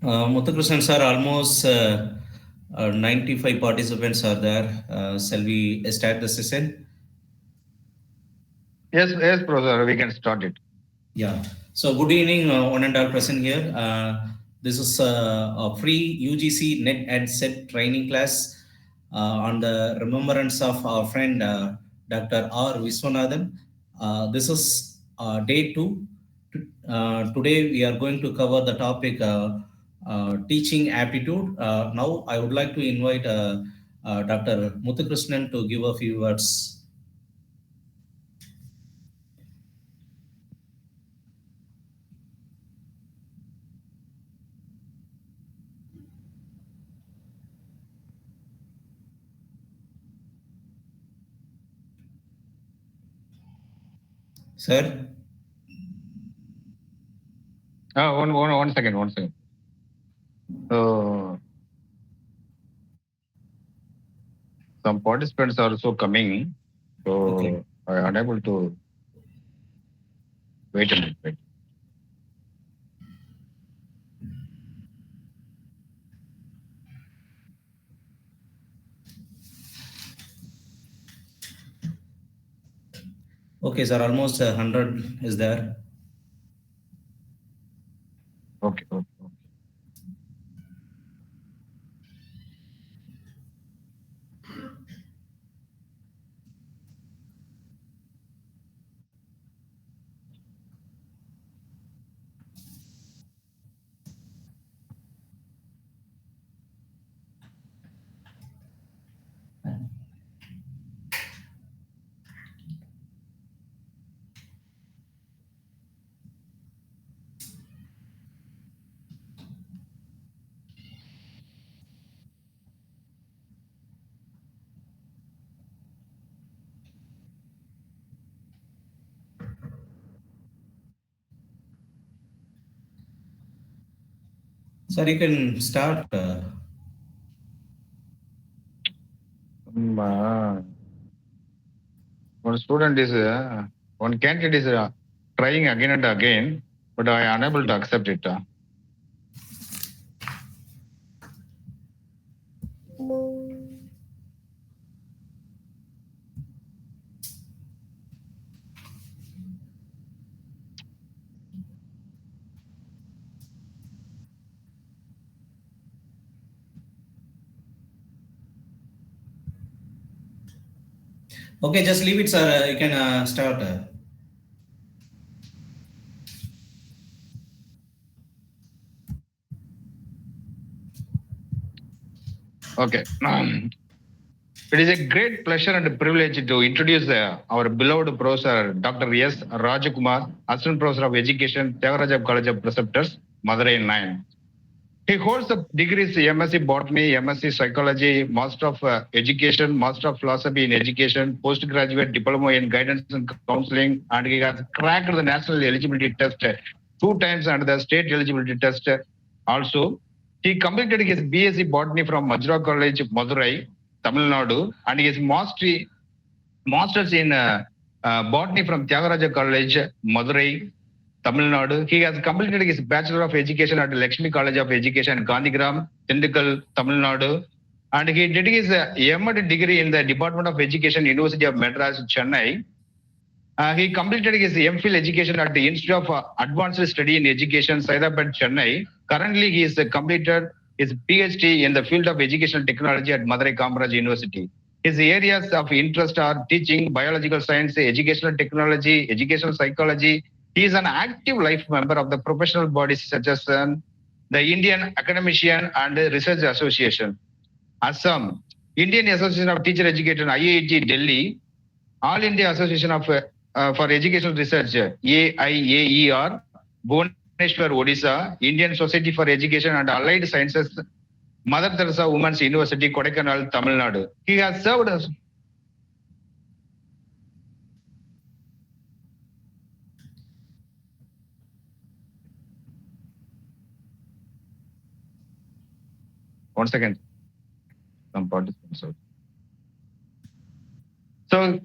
Muthukrishnan sir, almost 95 participants are there. Shall we start the session? Yes, Professor, we can start it. Yeah. So good evening, one and all present here. This is a free UGC net and set training class on the remembrance of our friend Dr. R. Viswanathan. This is day 2. Today we are going to cover the topic teaching aptitude. Now I would like to invite Dr. Muthukrishnan to give a few words. Sir? One second. So, some participants are also coming. Okay. So, I am unable to wait a minute. Okay, sir. Almost 100 is there. Okay. Sir, you can start. One student is, one candidate is trying again and again, but I am unable to accept it. Okay, just leave it, sir. You can start. Okay. It is a great pleasure and privilege to introduce our beloved Professor Dr. S. Rajakumar, Assistant Professor of Education, Thiagarajar College of Preceptors, Madurai 9. He holds the degrees MSc Botany, MSc Psychology, Master of Education, Master of Philosophy in Education, Postgraduate Diploma in Guidance and Counseling, and he has cracked the National Eligibility Test 2 times and the State Eligibility Test also. He completed his BSc Botany from Madurai College, Madurai, Tamil Nadu, and his Masters in Botany from Thiagarajar College, Madurai, Tamil Nadu. He has completed his Bachelor of Education at Lakshmi College of Education, Gandhigram, Tindikkal, Tamil Nadu. And he did his M.Ed degree in the Department of Education, University of Madras, Chennai. He completed his MPhil education at the Institute of Advanced Study in Education, Hyderabad, Chennai. Currently, he is completed his PhD in the field of educational technology at Madurai Kamaraj University. His areas of interest are teaching, biological science, educational technology, educational psychology. He is an active life member of the professional bodies such as the Indian Academician and Research Association, Assam, Indian Association of Teacher Education, IIT Delhi, All India Association of for Educational Research, AIAER, Bhubaneswar, Odisha, Indian Society for Education and Allied Sciences, Mother Teresa Women's University, Kodaikanal, Tamil Nadu. He has served as One second, some participants. So,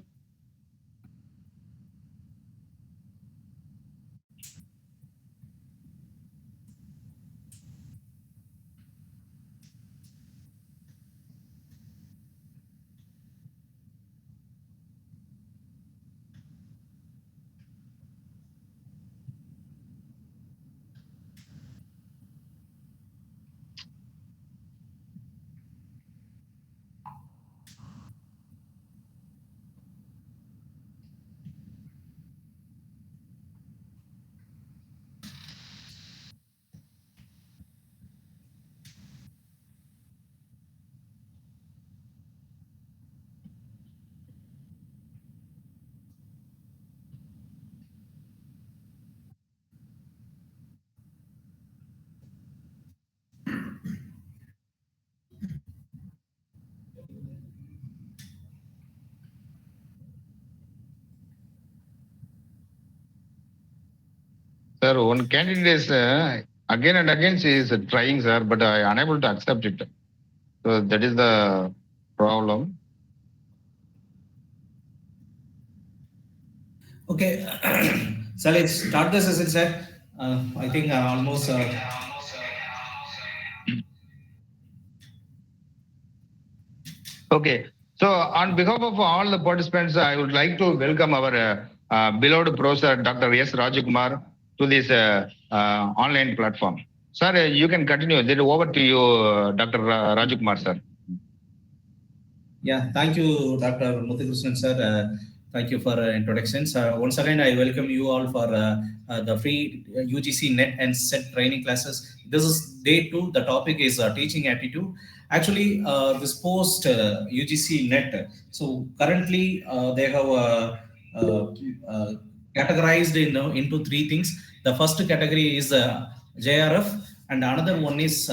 sir, one candidate is again and again she is trying, sir, but I unable to accept it. So that is the problem. Okay, so let's start the session, sir. I think almost. Okay. So on behalf of all the participants, I would like to welcome our beloved professor, Dr. S. Rajakumar, to this online platform. Sir, you can continue. Then over to you, Dr. Rajakumar, sir. Yeah, thank you, Dr. Muthukrishnan, sir. Thank you for introductions. Once again, I welcome you all for the free UGC NET and SET training classes. This is day 2. The topic is teaching aptitude. Actually, this post UGC NET. So currently, they have uh, uh, categorized into 3 things. The first category is JRF, and another one is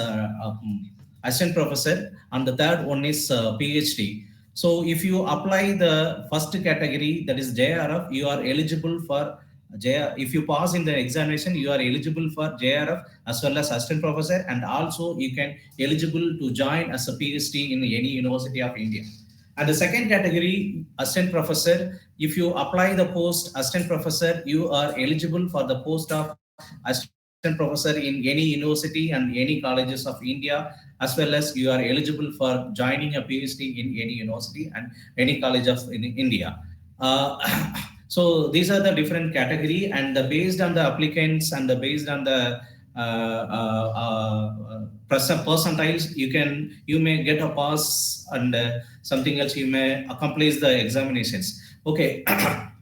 assistant professor, and the third one is PhD. So if you apply the first category, that is JRF, you are eligible for JR. If you pass in the examination, you are eligible for JRF as well as assistant professor, and also you can eligible to join as a PhD in any university of India. And the second category, assistant professor, if you apply the post assistant professor, you are eligible for the post of assistant professor in any university and any colleges of India, as well as you are eligible for joining a PhD in any university and any college of in India. Uh, so these are the different category, and based on the applicants and based on the percentiles, you may get a pass, and something else you may accomplish the examinations. Okay,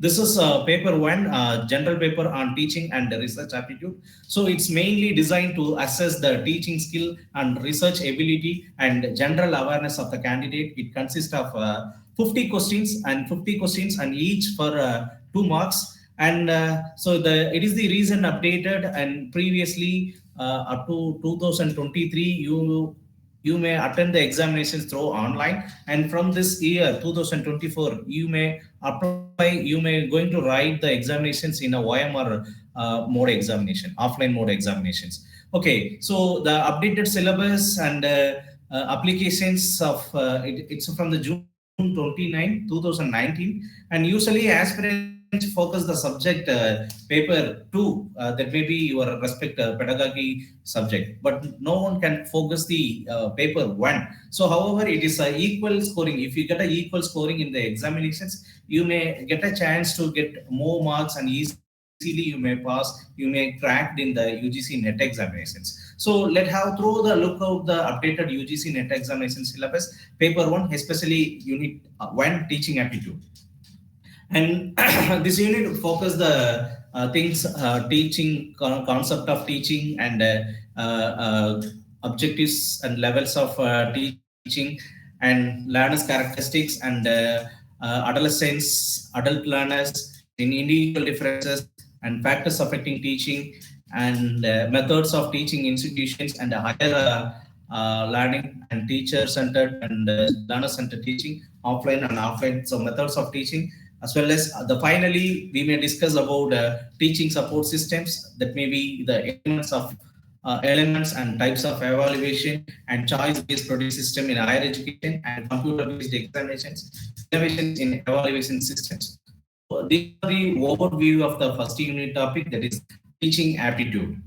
this is paper 1, general paper on teaching and research aptitude. So it's mainly designed to assess the teaching skill and research ability and general awareness of the candidate. It consists of 50 questions and 50 questions, and each for 2 marks. And so it is the reason updated, and previously up to 2023, you may attend the examinations through online, and from this year 2024 you may going to write the examinations in a OMR mode examination, offline mode examinations. Okay, so the updated syllabus and applications of it's from the June 29 2019, and usually aspirants focus the subject paper 2, that may be your respect pedagogy subject, but no one can focus the paper 1. So however, it is a equal scoring. If you get a equal scoring in the examinations, you may get a chance to get more marks, and easily you may pass, you may crack in the UGC NET examinations. So let's have through the look out the updated UGC NET examination syllabus, paper 1, especially unit 1, teaching aptitude. And this unit focus the things, teaching concept of teaching, and objectives and levels of teaching, and learners characteristics, and adolescents, adult learners in individual differences, and factors affecting teaching, and methods of teaching institutions, and higher learning, and teacher centered and learner centered teaching, offline and offline, so methods of teaching, as well as the finally we may discuss about teaching support systems, that may be the elements of elements and types of evaluation, and choice-based credit system in higher education, and computer-based examinations, innovations in evaluation systems. So these are the overview of the first unit topic, that is teaching aptitude.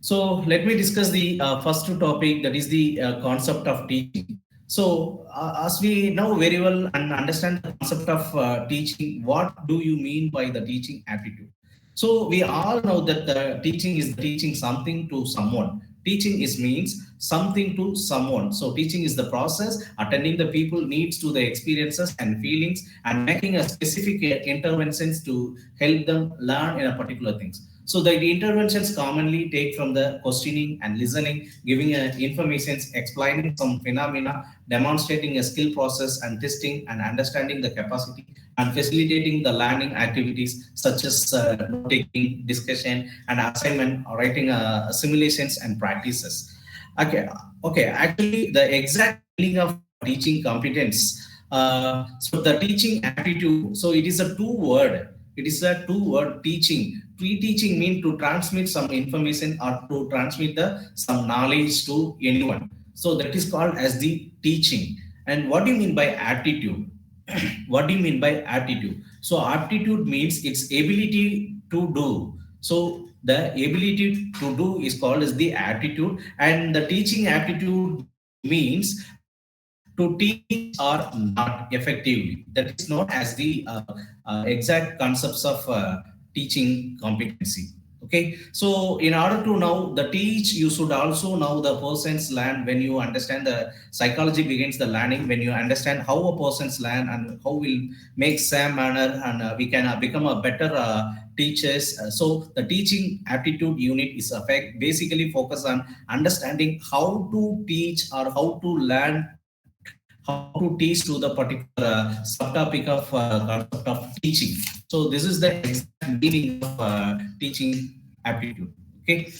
So let me discuss the first topic, that is the concept of teaching. So as we know very well and understand the concept of teaching, what do you mean by the teaching aptitude? So we all know that the teaching is teaching something to someone. Teaching is means something to someone. So teaching is the process attending the people needs to the experiences and feelings and making a specific interventions to help them learn in a particular things. So the interventions commonly take from the questioning and listening, giving informations, explaining some phenomena, demonstrating a skill process, and testing and understanding the capacity, and facilitating the learning activities such as note taking, discussion, and assignment, or writing simulations and practices. Okay, okay. Actually, the exact meaning of teaching competence. So the teaching aptitude. So it is a two word. It is a two-word teaching. Pre-teaching means to transmit some information or to transmit some knowledge to anyone. So that is called as the teaching. And what do you mean by aptitude? What do you mean by aptitude? So aptitude means its ability to do. So the ability to do is called as the aptitude, and the teaching aptitude means to teach or not effectively. That is known as the exact concepts of teaching competency. Okay, so in order to know the teach, you should also know the person's learn. When you understand the psychology begins the learning, when you understand how a person's learn and how will make same manner, and we can become a better teachers. So the teaching aptitude unit is basically focus on understanding how to teach or how to learn, how to teach to the particular subtopic of concept of teaching. So this is the exact meaning of teaching aptitude. Okay.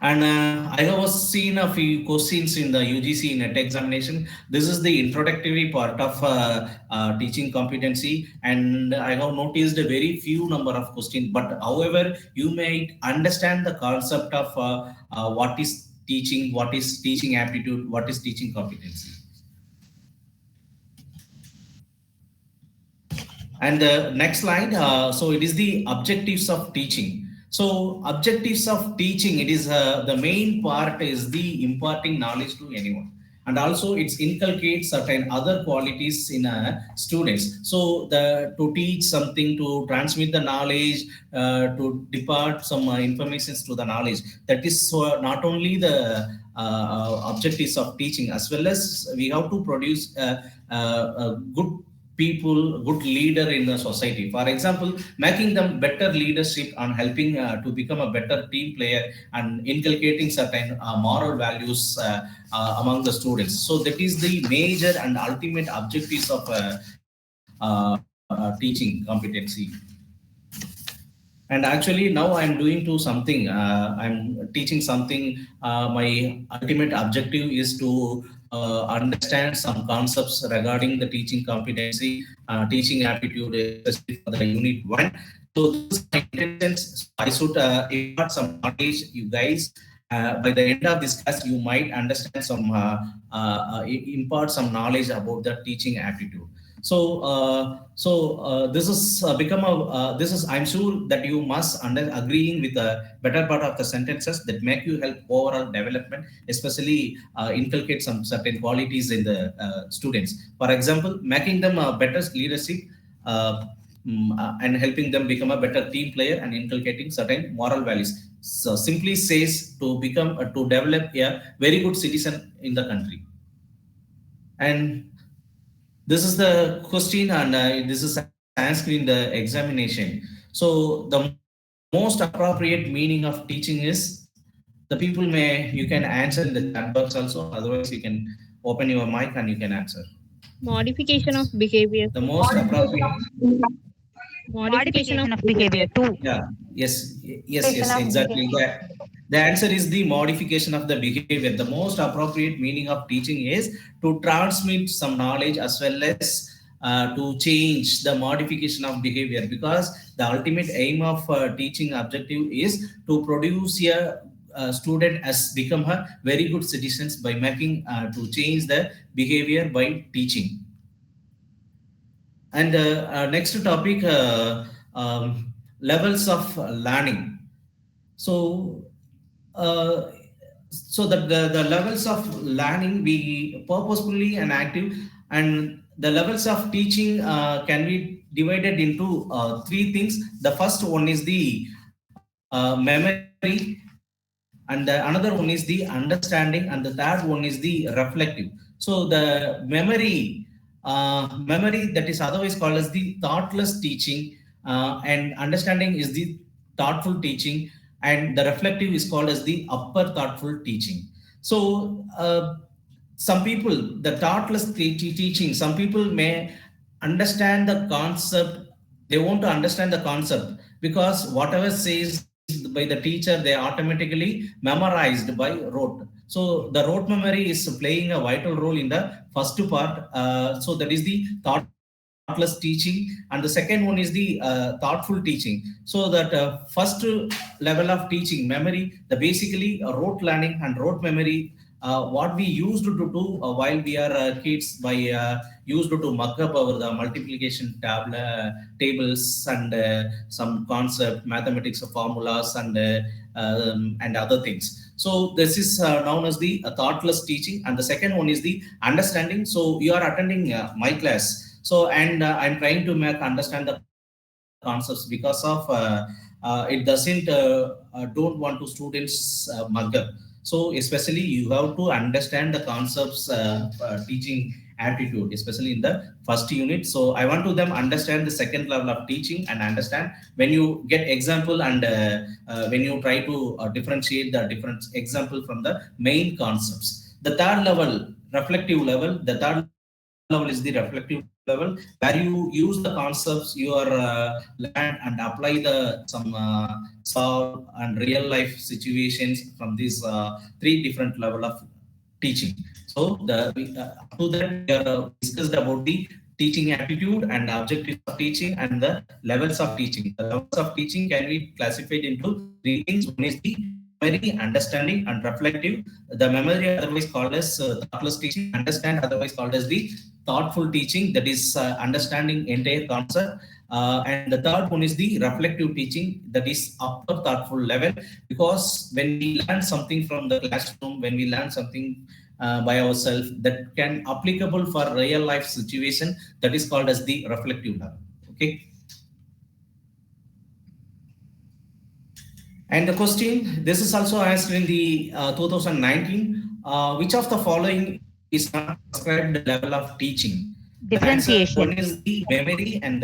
And I have seen a few questions in the UGC net examination. This is the introductory part of teaching competency, and I have noticed a very few number of questions. But however, you may understand the concept of what is teaching, what is teaching aptitude, what is teaching competency. And the next slide, so it is the objectives of teaching. So objectives of teaching, it is the main part is the imparting knowledge to anyone. And also it's inculcates certain other qualities in students. So to teach something, to transmit the knowledge, to depart some informations to the knowledge. That is not only the objectives of teaching, as well as we have to produce a good people, good leader in the society. For example, making them better leadership and helping to become a better team player and inculcating certain moral values among the students. So that is the major and ultimate objectives of teaching competency. And actually now I'm doing to something, I'm teaching something. My ultimate objective is to understand some concepts regarding the teaching competency, teaching aptitude, especially for the Unit-1. So this is my intentions. I should impart some knowledge, you guys. By the end of this class, you might understand some, impart some knowledge about the teaching aptitude. So this is become a this is, I'm sure that you must agreeing with the better part of the sentences that make you help overall development, especially inculcate some certain qualities in the students. For example, making them a better leadership, and helping them become a better team player and inculcating certain moral values. So simply says to become to develop a very good citizen in the country. And this is the question, and this is answered in the examination. So the most appropriate meaning of teaching is, the people may, you can answer in the chat box also, otherwise you can open your mic and you can answer. Modification of behavior. The most appropriate. Modification of Modification of behavior. behavior too. Yeah, yes, exactly. The answer is the modification of the behavior. The most appropriate meaning of teaching is to transmit some knowledge, as well as to change the modification of behavior, because the ultimate aim of teaching objective is to produce a student as become a very good citizens by making to change the behavior by teaching. And next topic, levels of learning. So, uh, the levels of learning be purposefully and active, and the levels of teaching can be divided into three things. The first one is the memory, and the another one is the understanding, and the third one is the reflective. So the memory that is otherwise called as the thoughtless teaching, and understanding is the thoughtful teaching, and the reflective is called as the upper thoughtful teaching. So some people, the thoughtless teaching, some people may understand the concept, they want to understand the concept, because whatever says by the teacher they automatically memorized by rote. So the rote memory is playing a vital role in the first part. So that is the thoughtless teaching, and the second one is the thoughtful teaching. So that first level of teaching, memory, the basically rote learning and rote memory, what we used to do while we are kids, by used to mug up our the multiplication tables, and some concept mathematics formulas, and other things. So this is known as the thoughtless teaching, and the second one is the understanding. So you are attending my class, so and I'm trying to make understand the concepts, because of it doesn't don't want to students mug up. So especially you have to understand the concepts, teaching attitude, especially in the first unit. So I want to them understand the second level of teaching, and understand when you get example, and when you try to differentiate the different example from the main concepts. The third level, reflective level, the third level is the reflective level, where you use the concepts you are learned, and apply the some solve and real life situations from these three different level of teaching. So up to that we discussed about the teaching attitude and objectives of teaching, and the levels of teaching. The levels of teaching can be classified into three things. One is the memory, understanding, and reflective. The memory otherwise called as thoughtless teaching, understand otherwise called as the thoughtful teaching, that is understanding entire concept. And the third one is the reflective teaching, that is upper thoughtful level, because when we learn something from the classroom, when we learn something by ourselves, that can applicable for real life situation, that is called as the reflective level. Okay. And the question, this is also asked in the 2019, which of the following is not prescribed level of teaching? The answer, one Differentiation. is the memory, and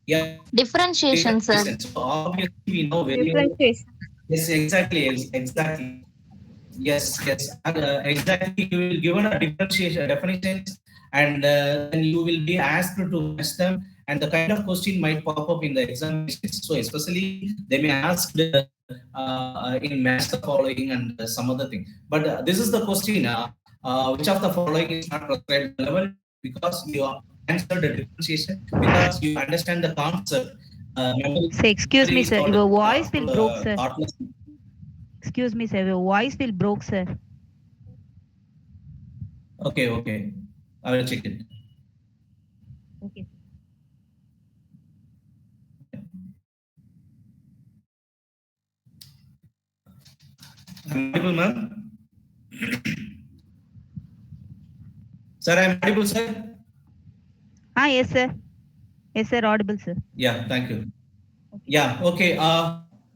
yeah, Differentiation, differentiation. sir. So obviously we know very well. Differentiation. Yes, exactly. Yes. Exactly. You will given a differentiation definitions, and then you will be asked to match them, and the kind of question might pop up in the examinations. So especially they may ask in match the following, and some other thing. But this is the question: which of the following is not prescribed level? Because you answered the differentiation, because you understand the concept. Memory Sir, excuse me, is sir. called Your voice will broke, sir. thoughtless. Excuse me, sir. Your voice will broke, sir. Okay. I will check it. Okay. I'm audible, ma'am. Sir, I'm audible, sir. Yes, sir. Yes, sir. Audible, sir. Yeah, thank you. Yeah, okay.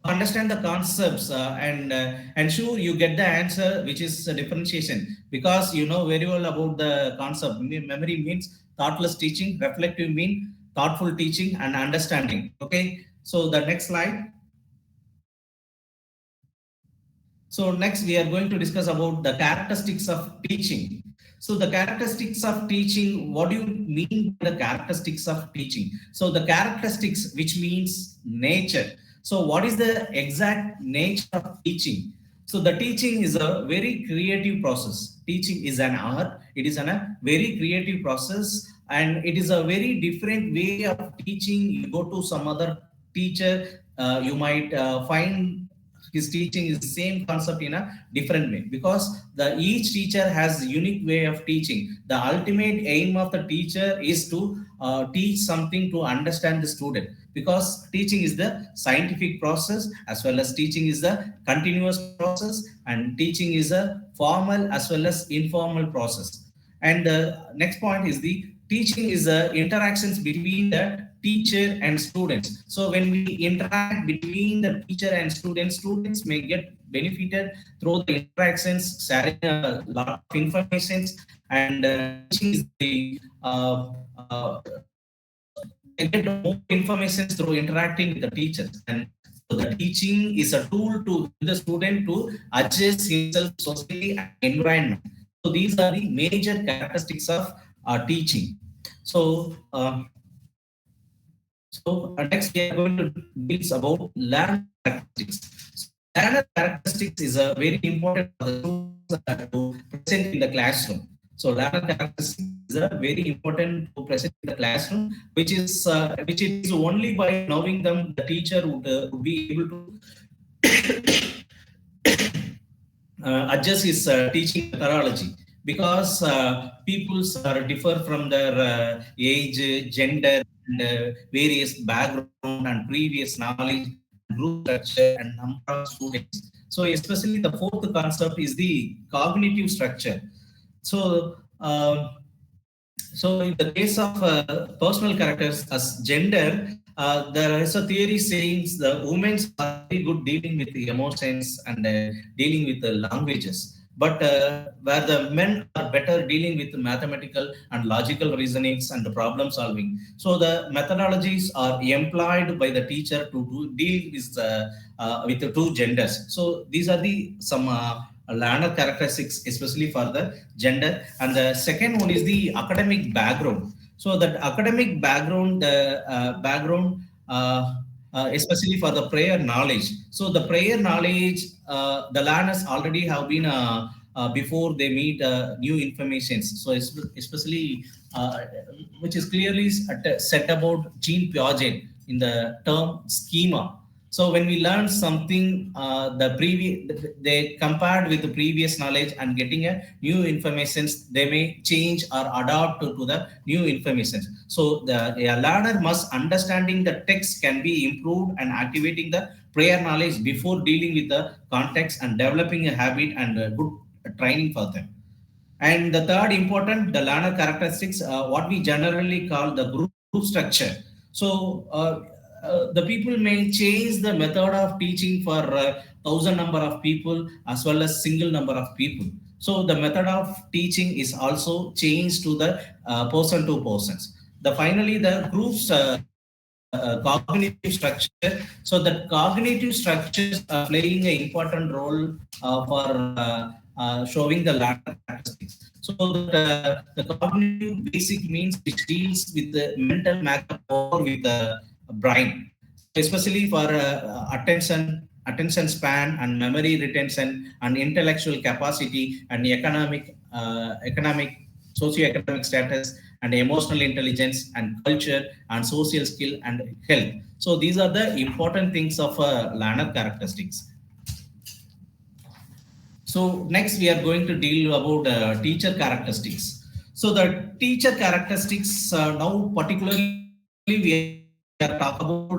Understand the concepts, and sure you get the answer, which is differentiation, because you know very well about the concept. Memory means thoughtless teaching, reflective mean thoughtful teaching, and understanding. Okay. So the next slide. So next we are going to discuss about the characteristics of teaching. So the characteristics of teaching, what do you mean by the characteristics of teaching? So the characteristics, which means nature. So what is the exact nature of teaching? So the teaching is a very creative process. Teaching is an art. It is a very creative process, and it is a very different way of teaching. You go to some other teacher, you might find his teaching is the same concept in a different way, because the each teacher has unique way of teaching. The ultimate aim of the teacher is to teach something to understand the student, because teaching is the scientific process, as well as teaching is the continuous process, and teaching is a formal as well as informal process. And the next point is the teaching is the interactions between the teacher and students. So when we interact between the teacher and students, students may get benefited through the interactions, sharing a lot of information, and teaching is the they get more information through interacting with the teachers. And so the teaching is a tool to help the student to adjust himself socially and environment. So these are the major characteristics of teaching. So next we are going to deal about learner characteristics. So, learner characteristics is a very important for the students to present in the classroom. So learner characteristics is a very important to present in the classroom, which it is only by knowing them the teacher would be able to adjust his teaching methodology, because peoples are differ from their age, gender, and various background and previous knowledge, group structure, and number of students. So especially the fourth concept is the cognitive structure. So so in the case of personal characters as gender, there is a theory saying the women are very good dealing with the emotions and dealing with the languages, but where the men are better dealing with mathematical and logical reasonings and the problem solving. So the methodologies are employed by the teacher to deal with the two genders. So these are the some learner characteristics, especially for the gender. And the second one is the academic background. So that academic background, especially for the prayer knowledge. So the prayer knowledge, the learners already have been before they meet new informations. So especially which is clearly said about Jean Piaget in the term schema. So when we learn something, the previous they compared with the previous knowledge and getting a new information, they may change or adapt to the new information. So a learner must understanding the text can be improved and activating the prior knowledge before dealing with the context and developing a habit and a good training for them. And the third important, the learner characteristics, what we generally call the group structure. So the people may change the method of teaching for thousand number of people as well as single number of people. So the method of teaching is also changed to the person to persons. The finally the groups cognitive structure. So the cognitive structures are playing an important role for showing the learner characteristics. So the cognitive basic means which deals with the mental makeup or with the brain. So especially for attention span and memory retention and intellectual capacity and economic socioeconomic status and emotional intelligence and culture and social skill and health. So these are the important things of learner characteristics. So next we are going to deal about teacher characteristics. So the teacher characteristics now particularly we are talk about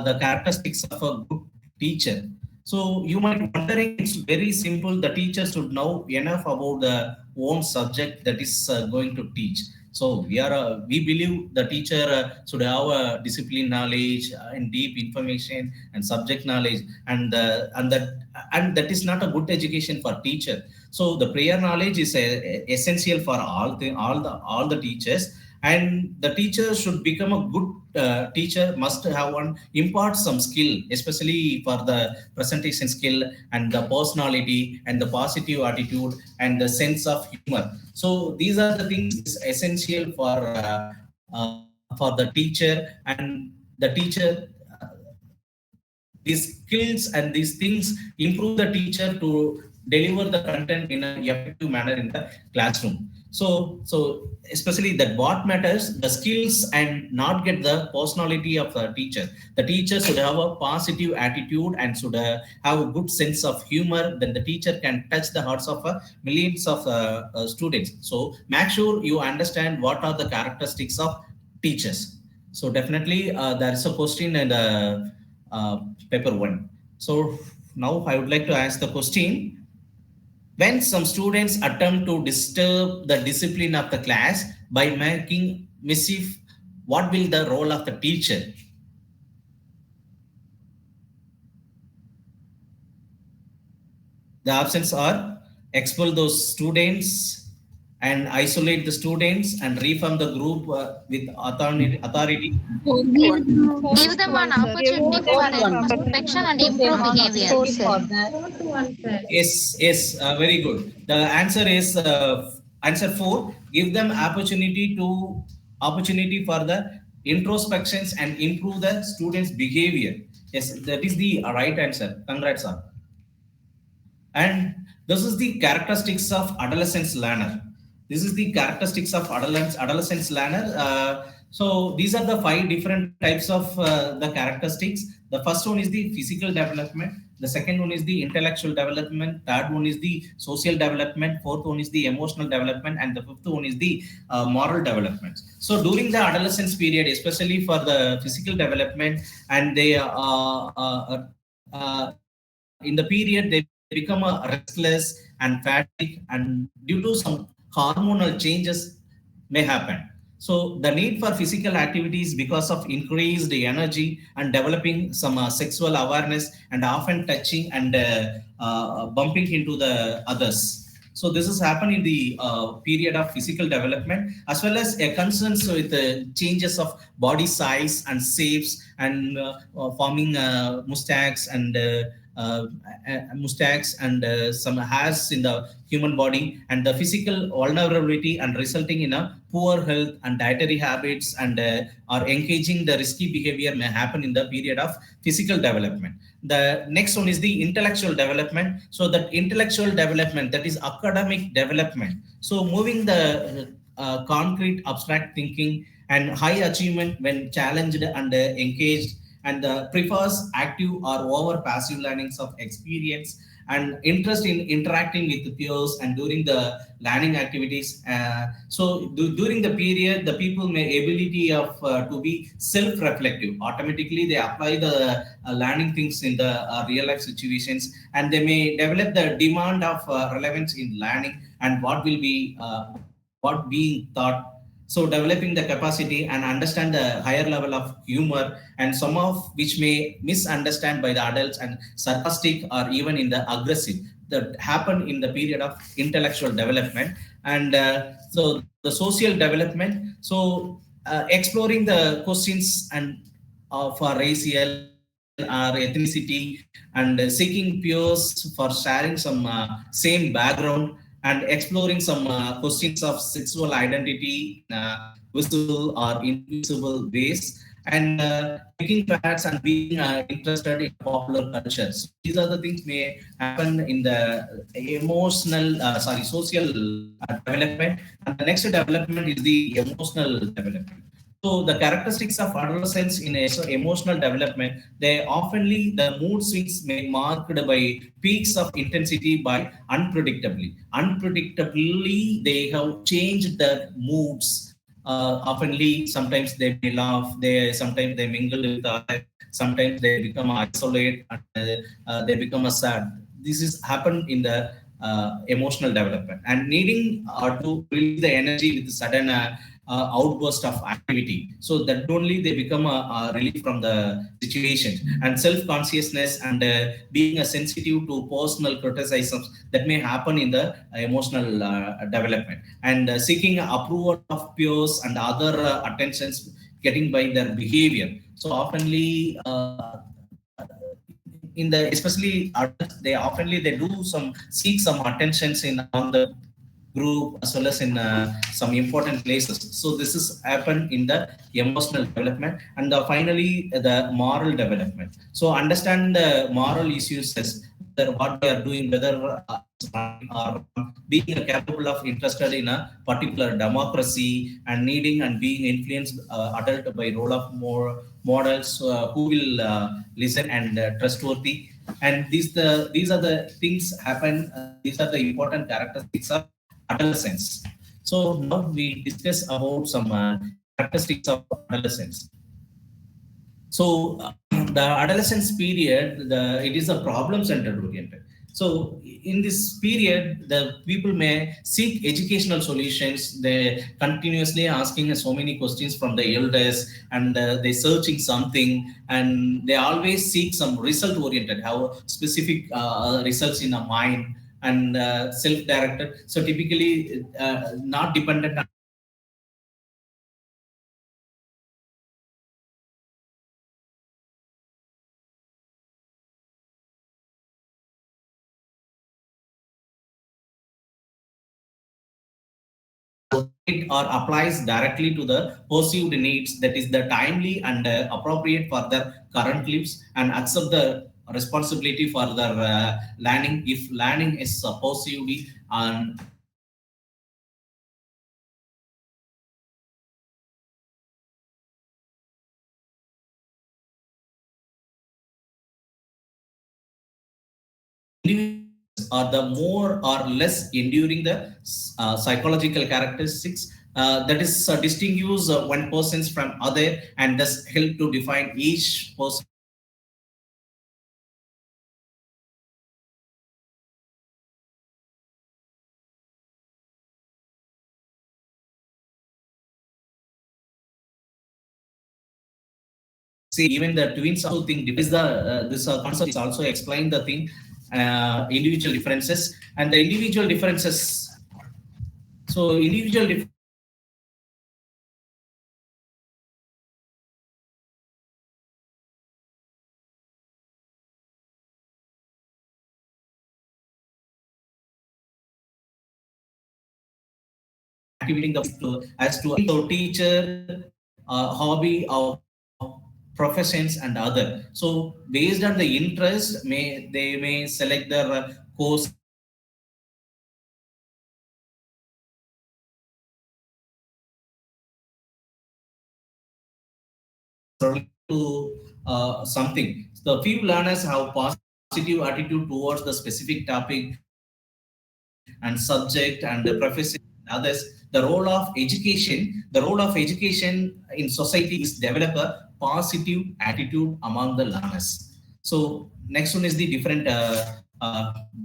the characteristics of a good teacher. So you might wondering it's very simple. The teacher should know enough about the own subject that is going to teach. So we believe the teacher should have a discipline knowledge and deep information and subject knowledge, and that is not a good education for teacher. So the prayer knowledge is essential for all the teachers, and the teacher should become a good teacher must have one impart some skill, especially for the presentation skill and the personality and the positive attitude and the sense of humor. So these are the things is essential for the teacher, and the teacher these skills and these things improve the teacher to deliver the content in an effective manner in the classroom. So especially that what matters, the skills and not get the personality of the teacher. The teacher should have a positive attitude and should have a good sense of humor. Then the teacher can touch the hearts of millions of students. So make sure you understand what are the characteristics of teachers. So definitely there is a question in the paper one. So now I would like to ask the question. When some students attempt to disturb the discipline of the class by making mischief, what will the role of the teacher? The options are expel those students and isolate the students and reform the group with authority. Give them an opportunity for introspection and improve behavior. Yes, very good. The answer is answer 4. Give them opportunity for the introspections and improve the students' behavior. Yes, that is the right answer. Congrats, sir. And this is the characteristics of adolescence learner. This is the characteristics of adolescence learner. So these are the 5 different types of the characteristics. The first one is the physical development. The second one is the intellectual development. Third one is the social development. Fourth one is the emotional development. And the fifth one is the moral development. So during the adolescence period, especially for the physical development, and they in the period they become restless and fatigue, and due to some hormonal changes may happen. So the need for physical activities because of increased energy and developing some sexual awareness and often touching and bumping into the others. So this has happened in the period of physical development, as well as a concerns with changes of body size and shapes and forming mustaches and some hairs in the human body, and the physical vulnerability and resulting in a poor health and dietary habits and or engaging the risky behavior may happen in the period of physical development. The next one is the intellectual development. So that intellectual development, that is academic development. So moving the concrete abstract thinking and high achievement when challenged and engaged, and prefers active or over passive learnings of experience and interest in interacting with peers and during the learning activities. During the period, the people may ability of to be self-reflective. Automatically, they apply the learning things in the real life situations, and they may develop the demand of relevance in learning and what will be what being taught. So developing the capacity and understand the higher level of humor, and some of which may misunderstand by the adults and sarcastic or even in the aggressive, that happen in the period of intellectual development. And so the social development, so exploring the questions and for racial or ethnicity, and seeking peers for sharing some same background, and exploring some questions of sexual identity in visible or invisible ways, and making facts and being interested in popular culture. So these are the things may happen in the social development. And the next development is the emotional development. So the characteristics of adolescence in emotional development, they oftenly the mood swings may marked by peaks of intensity by unpredictably. Unpredictably, they have changed the moods. Oftenly, sometimes they may laugh, sometimes they mingle with others, sometimes they become isolate, and they become a sad. This is happened in the emotional development, and needing to release the energy with sudden outburst of activity. So that only they become a relief from the situation, and self-consciousness and being a sensitive to personal criticisms that may happen in the emotional development, and seeking approval of peers and other attentions getting by their behavior. So oftenly in the especially adults, they oftenly they do some seek some attentions in among the group as well as in some important places. So this is happened in the emotional development, and finally the moral development. So understand the moral issues as whether what we are doing, whether it's right or wrong, being capable of interested in a particular democracy and needing and being influenced adult by role of more models who will listen and trustworthy. And these are the things happen. These are the important characteristics of adolescence. So now we discuss about some characteristics of adolescence. So the adolescence period, it is a problem-centered oriented. So in this period, the people may seek educational solutions. They continuously asking so many questions from the elders, and they searching something, and they always seek some result-oriented, have specific results in a mind and self-directed. So typically, not dependent on it or applies directly to the perceived needs, that is the timely and appropriate for their current lives, and accept the responsibility for their learning if learning is perceived and are the more or less enduring the psychological characteristics that is distinguish one persons from other, and thus help to define each person see. Even the twins also think is the this concept is also explain the thing individual differences, and the individual differences. So individual activating the as to a teacher, hobby of professions and other. So based on the interest, they may select their course to something. The few learners have positive attitude towards the specific topic and subject and the professor and others. The role of education in society is develop a positive attitude among the learners. So next one is the different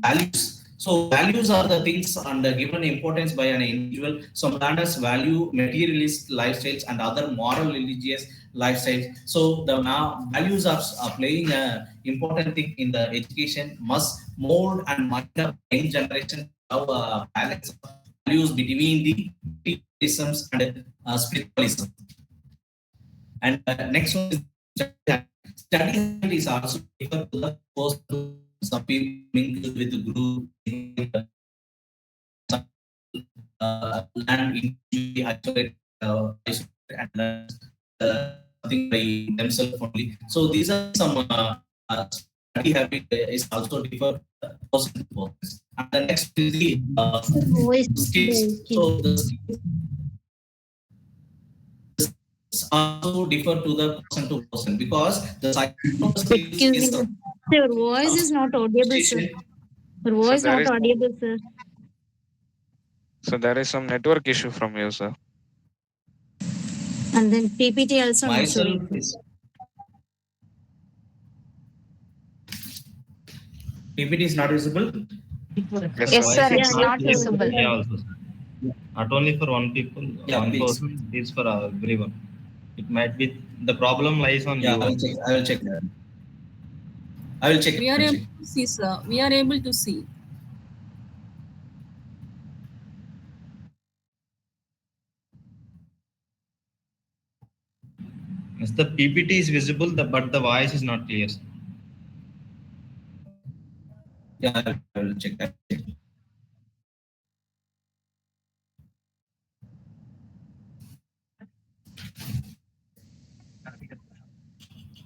values. So values are the things and given importance by an individual. Some learners value materialist lifestyles and other moral religious lifestyles. So the now values are playing a important thing in the education. Must mold and mind the young generation have a balance of values between the materialisms and spiritualism. And next one is study habit is also different to the person. Some people mingle with the group, learn individually, isolate and learn something by themselves only. So these are some study habit is also different person to person. And the next is the Voice skills. So the skills also differ to the person to person, because the psychological skills Excuse is me, sir. Your voice is not audible, sir. Your voice there not is audible, sir. so there is some network issue from you, sir. And then PPT also not myself showing. is PPT is not visible. Yes, Yes, sir. sir, Yeah, it's yes, not sir. visible. Yeah, also, sir. Not only for one people, Yeah, one please. person. It's for everyone. It might be the problem lies on Yeah, you. I will check. I will check that. I will check. We I are will able check. to see, sir. We are able to see. Yes, the PPT is visible, but the voice is not clear. Yeah, I will check. I will check.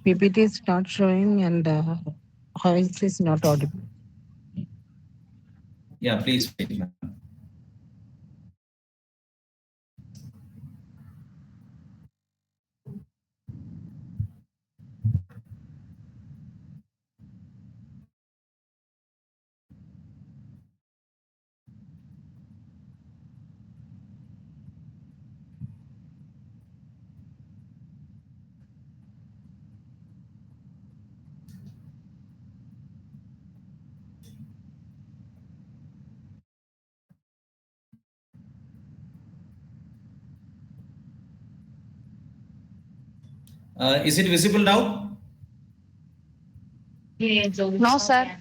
PPT is not showing and voice is not audible. Yeah, please wait, ma'am. Is it visible now? No, sir.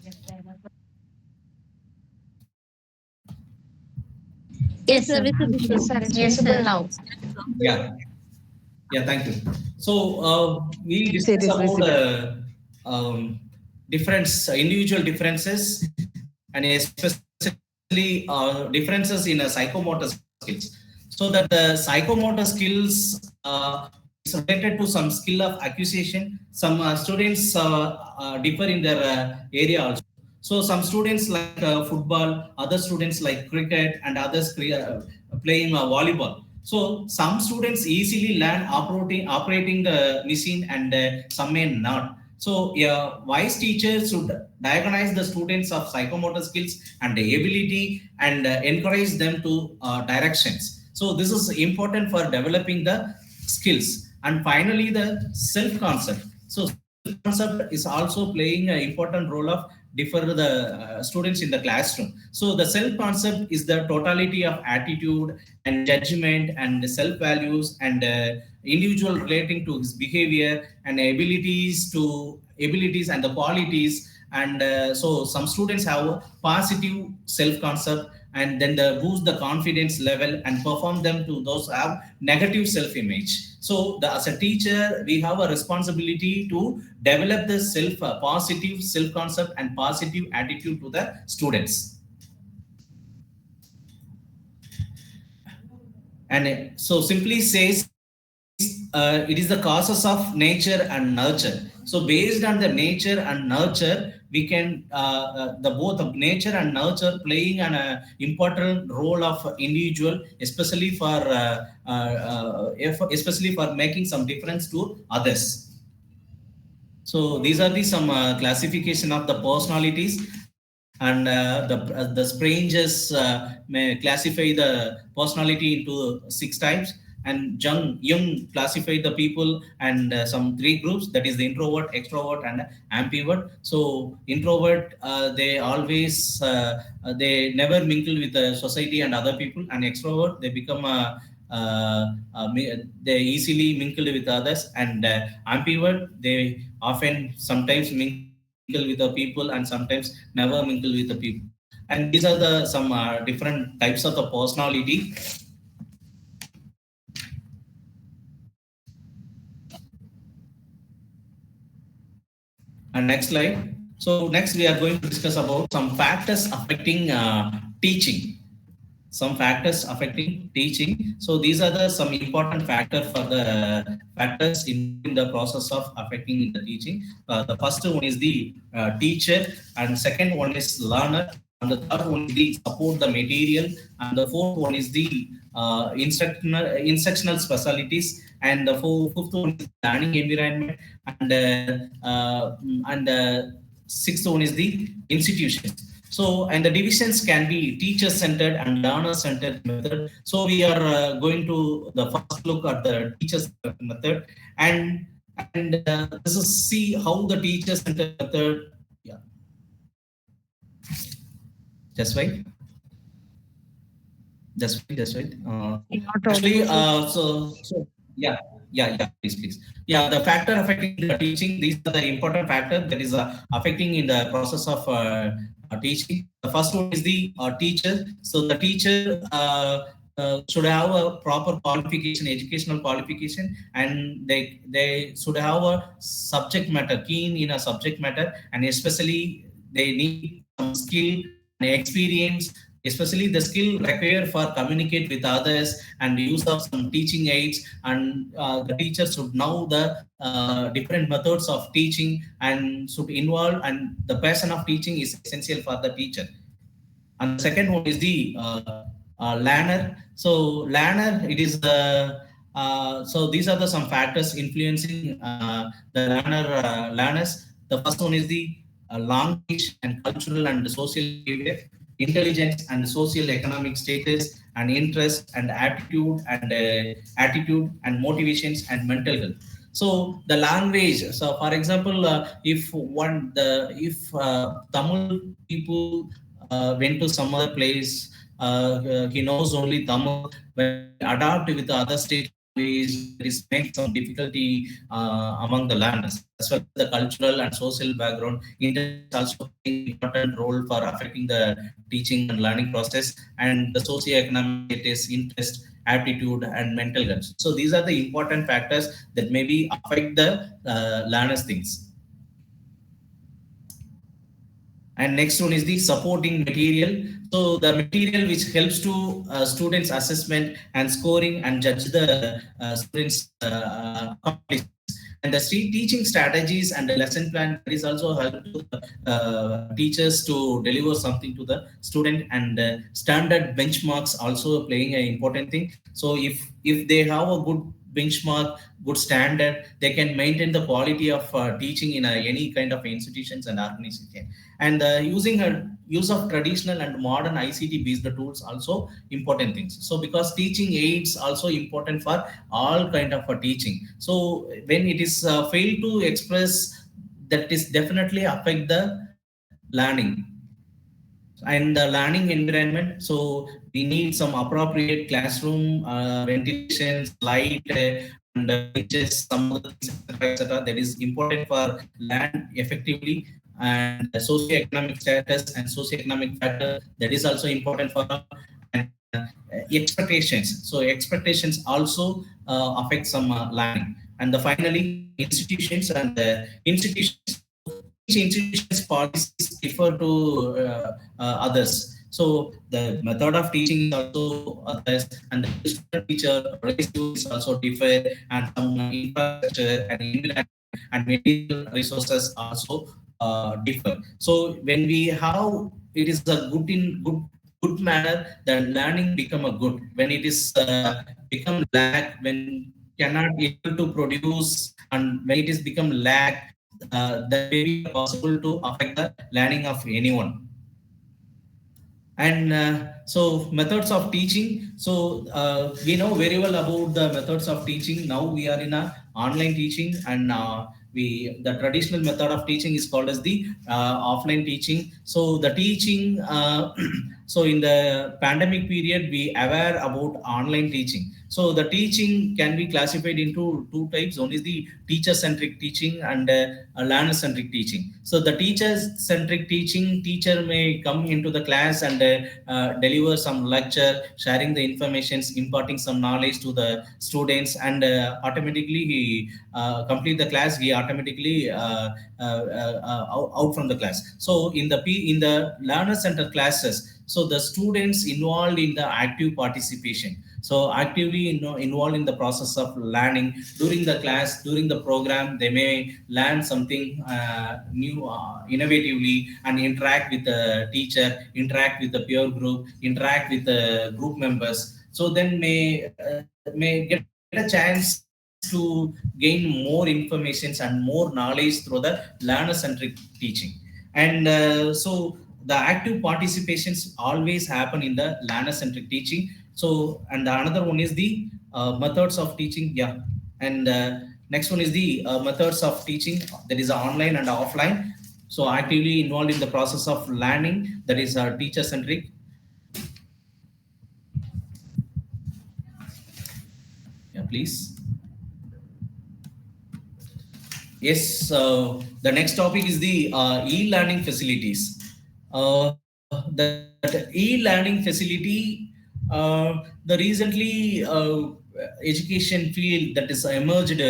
Yes, sir. Visible, sir. Sir, it's visible now. Yeah. Yeah, thank you. So we Yes, it discuss is about visible. difference, individual differences, and especially differences in psychomotor skills. So that the psychomotor skills is related to some skill of acquisition. Some students differ in their area also. So some students like football, other students like cricket, and others playing volleyball. So some students easily learn operating the machine, and some may not. So a wise teacher should diagnose the students of psychomotor skills and the ability, and encourage them to directions. So this is important for developing the skills. And finally, the self concept. So concept is also playing an important role of differ the students in the classroom. So the self concept is the totality of attitude and judgment and self values, and individual relating to his behavior and abilities and the qualities. And so some students have positive self concept, and then they boost the confidence level and perform them to those who have negative self image. So as a teacher, we have a responsibility to develop the positive self concept and positive attitude to the students. And so simply says, it is the causes of nature and nurture. So based on the nature and nurture, we can the both of nature and nurture playing an important role of individual, especially for making some difference to others. So these are the some classification of the personalities, and the Sprangers may classify the personality into 6 types, and Jung classified the people and some 3 groups, that is the introvert, extrovert, and ambivert. So introvert, they always they never mingle with the society and other people, and extrovert, they become they easily mingle with others, and ambivert, they often sometimes mingle with the people and sometimes never mingle with the people. And these are the some different types of the personality. And next slide. So next we are going to discuss about some factors affecting teaching. Some factors affecting teaching. So these are the some important factors in the process of affecting the teaching. The first one is the teacher, and second one is learner, and the third one is the support the material, and the fourth one is the instructional specialties, and the fifth one is learning environment, and sixth one is the institution. So, and the divisions can be teacher-centered and learner-centered method. So we are going to the first look at the teacher-centered method, and this is see how the teacher-centered method. Yeah, just wait. Just wait. Actually, yeah, please. Yeah, the factor affecting the teaching. These are the important factor that is affecting in the process of teaching. The first one is the teacher. So the teacher should have a proper qualification, educational qualification, and they should have a subject matter, keen in a subject matter, and especially they need some skill and experience especially the skill required for communicate with others and use of some teaching aids, and the teacher should know the different methods of teaching and should involve, and the passion of teaching is essential for the teacher. And the second one is the learner. So learner, it is the so these are the some factors influencing the learners. The first one is the language and cultural and social behavior, intelligence and social economic status, and interest and attitude and motivations and mental health. So the language. So for example, if Tamil people went to some other place, he knows only Tamil. When adapt with the other state language, this makes some difficulty among the learners. As well as the cultural and social background, intelligence also playing important role for affecting the teaching and learning process, and the socio-economic status, interest, aptitude, and mental health. So these are the important factors that maybe affect the learners' things. And next one is the supporting material. So the material which helps to students assessment and scoring and judge the students accomplishments. And the teaching strategies and the lesson plan is also help to teachers to deliver something to the student, and standard benchmarks also playing an important thing. So if they have a good benchmark, good standard, they can maintain the quality of teaching in any kind of institutions and organization. And use of traditional and modern ICT based tools also important things. So because teaching aids also important for all kind of teaching. So when it is failed to express, that is definitely affect the learning and the learning environment. So we need some appropriate classroom ventilations, light, and benches, some other things, etc. That is important for learn effectively. And the socioeconomic status and socioeconomic factor, that is also important for, and expectations. So expectations also affect some learning. And the finally institutions, and institutions, each institution's policies differ to others. So the method of teaching is also others, and the student teacher ratio is also differ, and some infrastructure and environment and material resources also differ. So when we have, it is a good manner, the learning become a good. When it is become lag, when cannot able to produce, and when it is become lag, that may be possible to affect the learning of anyone. And so methods of teaching. So we know very well about the methods of teaching. Now we are in a online teaching, and the traditional method of teaching is called as the offline teaching. So the teaching, so in the pandemic period, we aware about online teaching. So the teaching can be classified into two types. One is the teacher-centric teaching and learner-centric teaching. So the teacher-centric teaching, teacher may come into the class and deliver some lecture, sharing the informations, imparting some knowledge to the students, and automatically he complete the class. He automatically out from the class. So in the learner-centered classes, so the students involved in the active participation. So actively involved in the process of learning during the class, during the program, they may learn something new, innovatively, and interact with the teacher, interact with the peer group, interact with the group members. So then may get a chance to gain more information and more knowledge through the learner-centric teaching. And so the active participations always happen in the learner-centric teaching. So, and another one is the methods of teaching. Yeah. And next one is the methods of teaching, that is online and offline. So actively involved in the process of learning, that is teacher-centric. Yeah, please. Yes, the next topic is the e-learning facilities. The e-learning facility, the recently education field that is emerged,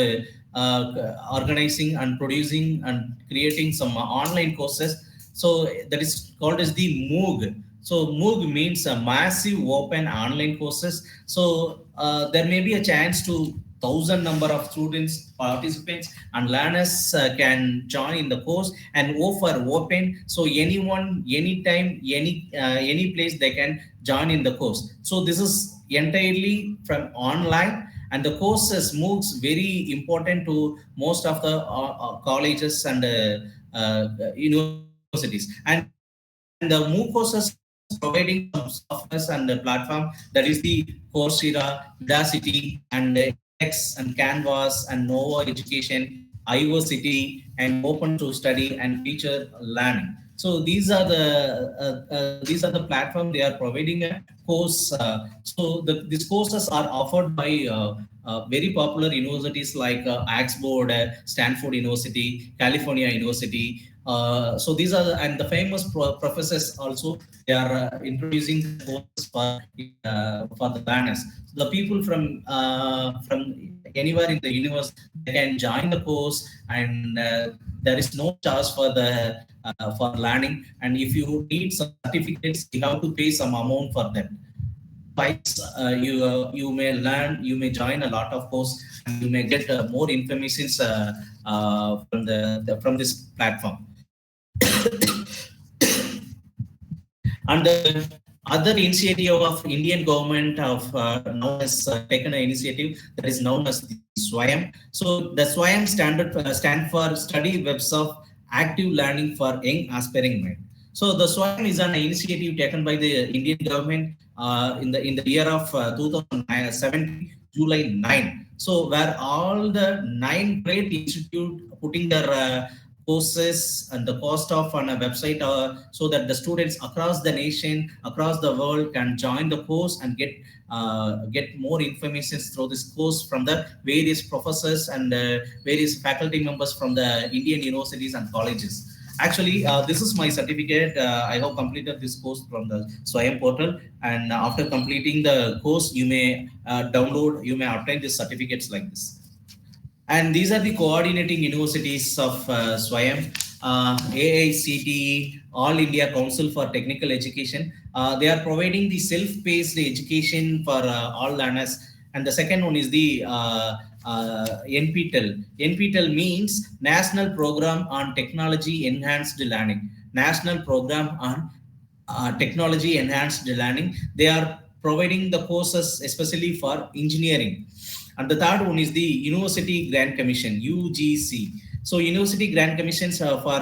organizing and producing and creating some online courses. So that is called as the MOOC. So MOOC means a massive open online courses. So there may be a chance to thousand number of students, participants, and learners can join in the course and offer open. So anyone, anytime, any place they can join in the course. So this is entirely from online, and the courses MOOCs very important to most of the colleges and universities. And the MOOC courses providing some softwares and the platform, that is the Coursera, Udacity, and edX, and Canvas, and Nova Education, iversity, and Open to Study and Future Learning. So these are the platform they are providing a course. These courses are offered by very popular universities like Oxford, Stanford University, California University. So these are and the famous professors also, they are introducing the courses for the learners. So the people from anywhere in the universe, they can join the course, and there is no charge for learning. And if you need some certificates, you have to pay some amount for them. Otherwise, you may learn, you may join a lot of course, and you may get more information from this platform. And the other initiative of Indian government of now has taken an initiative that is known as the SWAYAM. So the SWAYAM stand for Study Webs of Active Learning for Young Aspiring Mind. So the SWAYAM is an initiative taken by the Indian government in the year of 2017, July 9. So where all the 9 great institute putting their courses and the cost of on a website, so that the students across the nation, across the world can join the course and get more information through this course from the various professors and various faculty members from the Indian universities and colleges. Actually, this is my certificate. I have completed this course from the SWAYAM portal, and after completing the course, you may you may obtain these certificates like this. And these are the coordinating universities of SWAYAM, AICTE, All India Council for Technical Education. They are providing the self-paced education for all learners. And the second one is the NPTEL. NPTEL means National Program on Technology Enhanced Learning. National Program on Technology Enhanced Learning. They are providing the courses especially for engineering. And the third one is the University Grant Commission, UGC. So University Grant Commissions for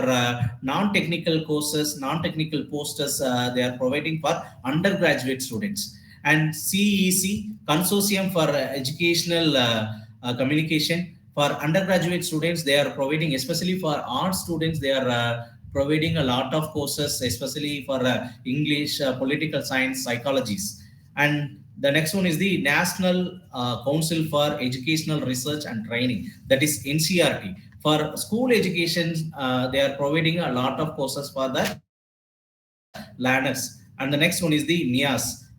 non-technical courses, non-technical posters, they are providing for undergraduate students. And CEC, Consortium for Educational Communication, for undergraduate students, they are providing, especially for art students, they are providing a lot of courses, especially for English, political science, psychologies. And the next one is the National Council for Educational Research and Training, that is NCRT. For school education, they are providing a lot of courses for the learners. And the next one is the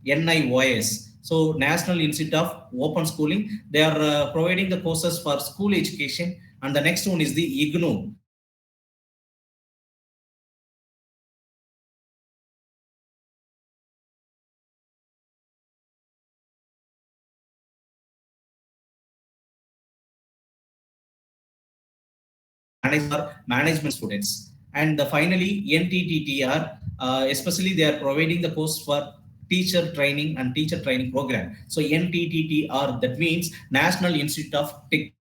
NIOS. So National Institute of Open Schooling, they are providing the courses for school education. And the next one is the IGNOU. Management students. And finally, NTTTR, especially they are providing the course for teacher training and teacher training program. So NTTTR, that means National Institute of Technology.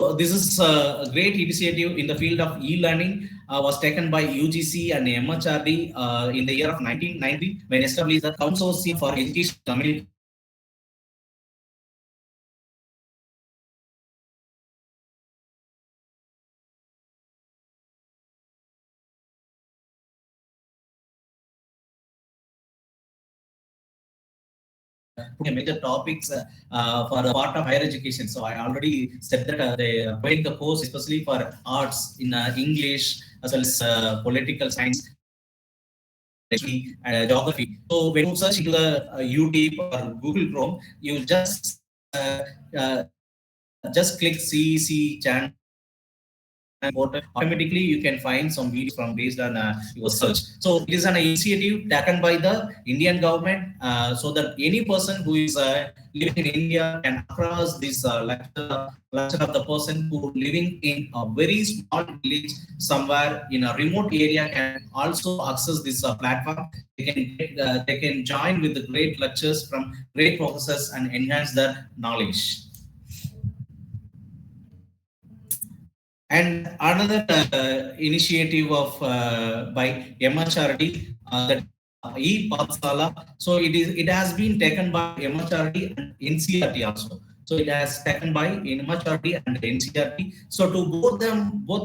So this is a great initiative in the field of e-learning, was taken by UGC and MHRD in the year of 1990, when established the Consortium for Education Community. Major topics for the part of higher education. So I already said that they are providing the course especially for arts in English as well as political science. geography. So when you search into the YouTube or Google Chrome, you just click CEC channel portal. Automatically you can find some videos from based on your search. So it is an initiative taken by the Indian government, so that any person who is living in India can across this lecture of the person who living in a very small village somewhere in a remote area can also access this platform. They can join with the great lectures from great professors and enhance their knowledge. And another initiative of by MHRD, that e-Pathsala. So it has been taken by MHRD and NCRT also. So it has taken by MHRD and NCRT. So to both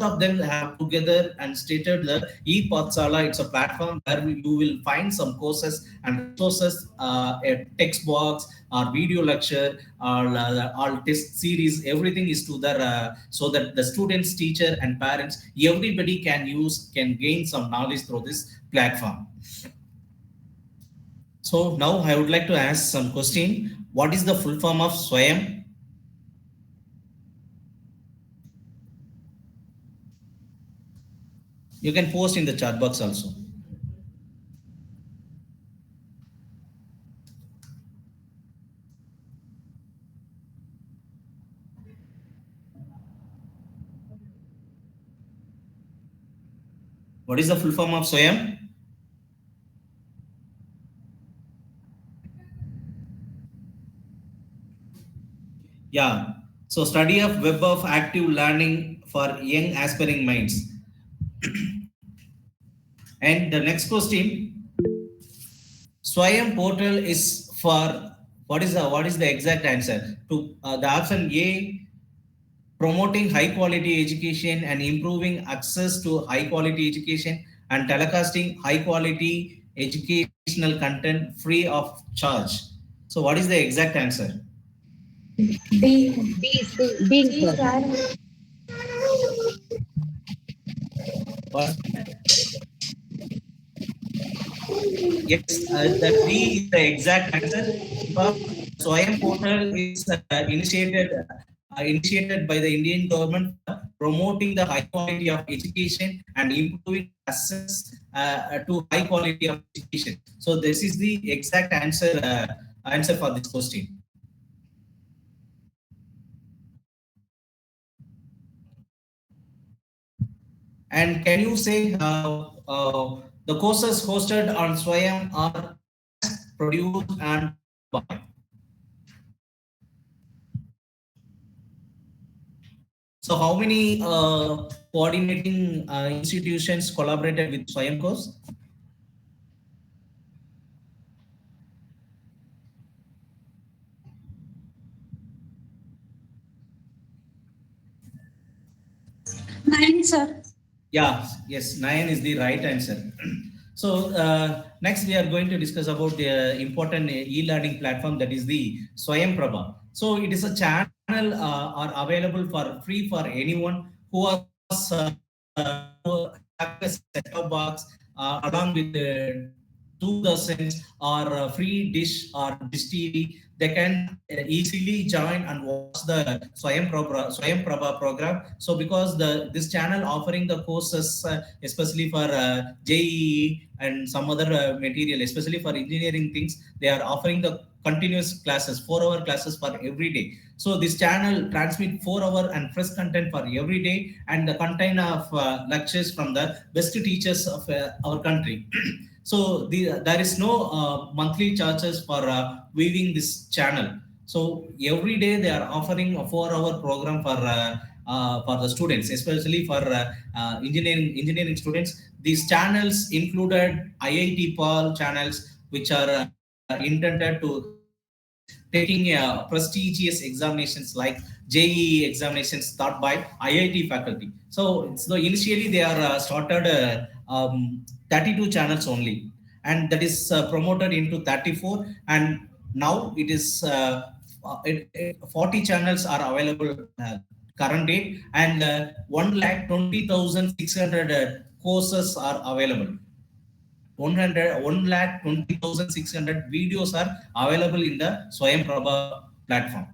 of them have together and stated the e-Pathsala. It's a platform where you will find some courses and resources, a text box or video lecture or test series. Everything is to the so that the students, teacher, and parents, everybody can gain some knowledge through this platform. So now I would like to ask some question. What is the full form of Swayam? You can post in the chat box also. What is the full form of Swayam? Yeah. So study of web of active learning for young aspiring minds. And the next question, Swayam portal is for what is the exact answer? To the option A, promoting high quality education and improving access to high quality education and telecasting high quality educational content free of charge. So what is the exact answer? What? Yes, the B is the exact answer. Because Swayam portal is initiated by the Indian government for promoting the high quality of education and improving access to high quality of education. So this is the exact answer for this question. And can you say the courses hosted on Swayam are produced and by? So how many coordinating institutions collaborated with Swayam course? Nine, sir. Yeah, yes, 9 is the right answer. So next we are going to discuss about the important e-learning platform, that is the Swayam Prabha. So it is a channel are available for free for anyone who who have a set-top box along with the 2 dozens or free dish or dish TV. They can easily join and watch the Swayam Prabha program. So because this channel offering the courses, especially for JEE and some other material, especially for engineering things, they are offering the continuous classes, 4-hour classes for every day. So this channel transmit 4-hour and fresh content for every day, and the content of lectures from the best teachers of our country. So there is no monthly charges for viewing this channel. So every day they are offering a 4-hour program for the students, especially for engineering students. These channels included IIT Paul channels, which are intended to taking prestigious examinations like JEE examinations taught by IIT faculty. So initially they are started 32 channels only, and that is promoted into 34, and now it is 40 channels are available current date, and 1,20,600 courses are available. 1,20,600 videos are available in the Swayam Prabha platform.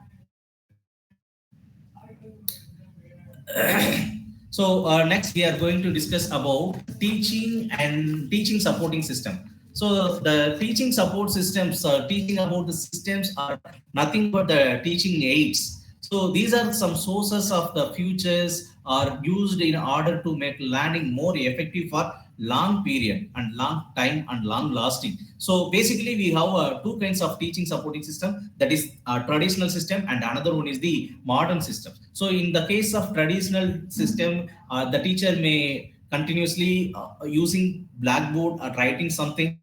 So next we are going to discuss about teaching and teaching supporting system. So the teaching support systems, teaching about the systems are nothing but the teaching aids. So these are some sources of the futures are used in order to make learning more effective for long period and long time and long lasting. So basically we have two kinds of teaching supporting system, that is traditional system and another one is the modern system. So in the case of traditional system, the teacher may continuously using blackboard or writing something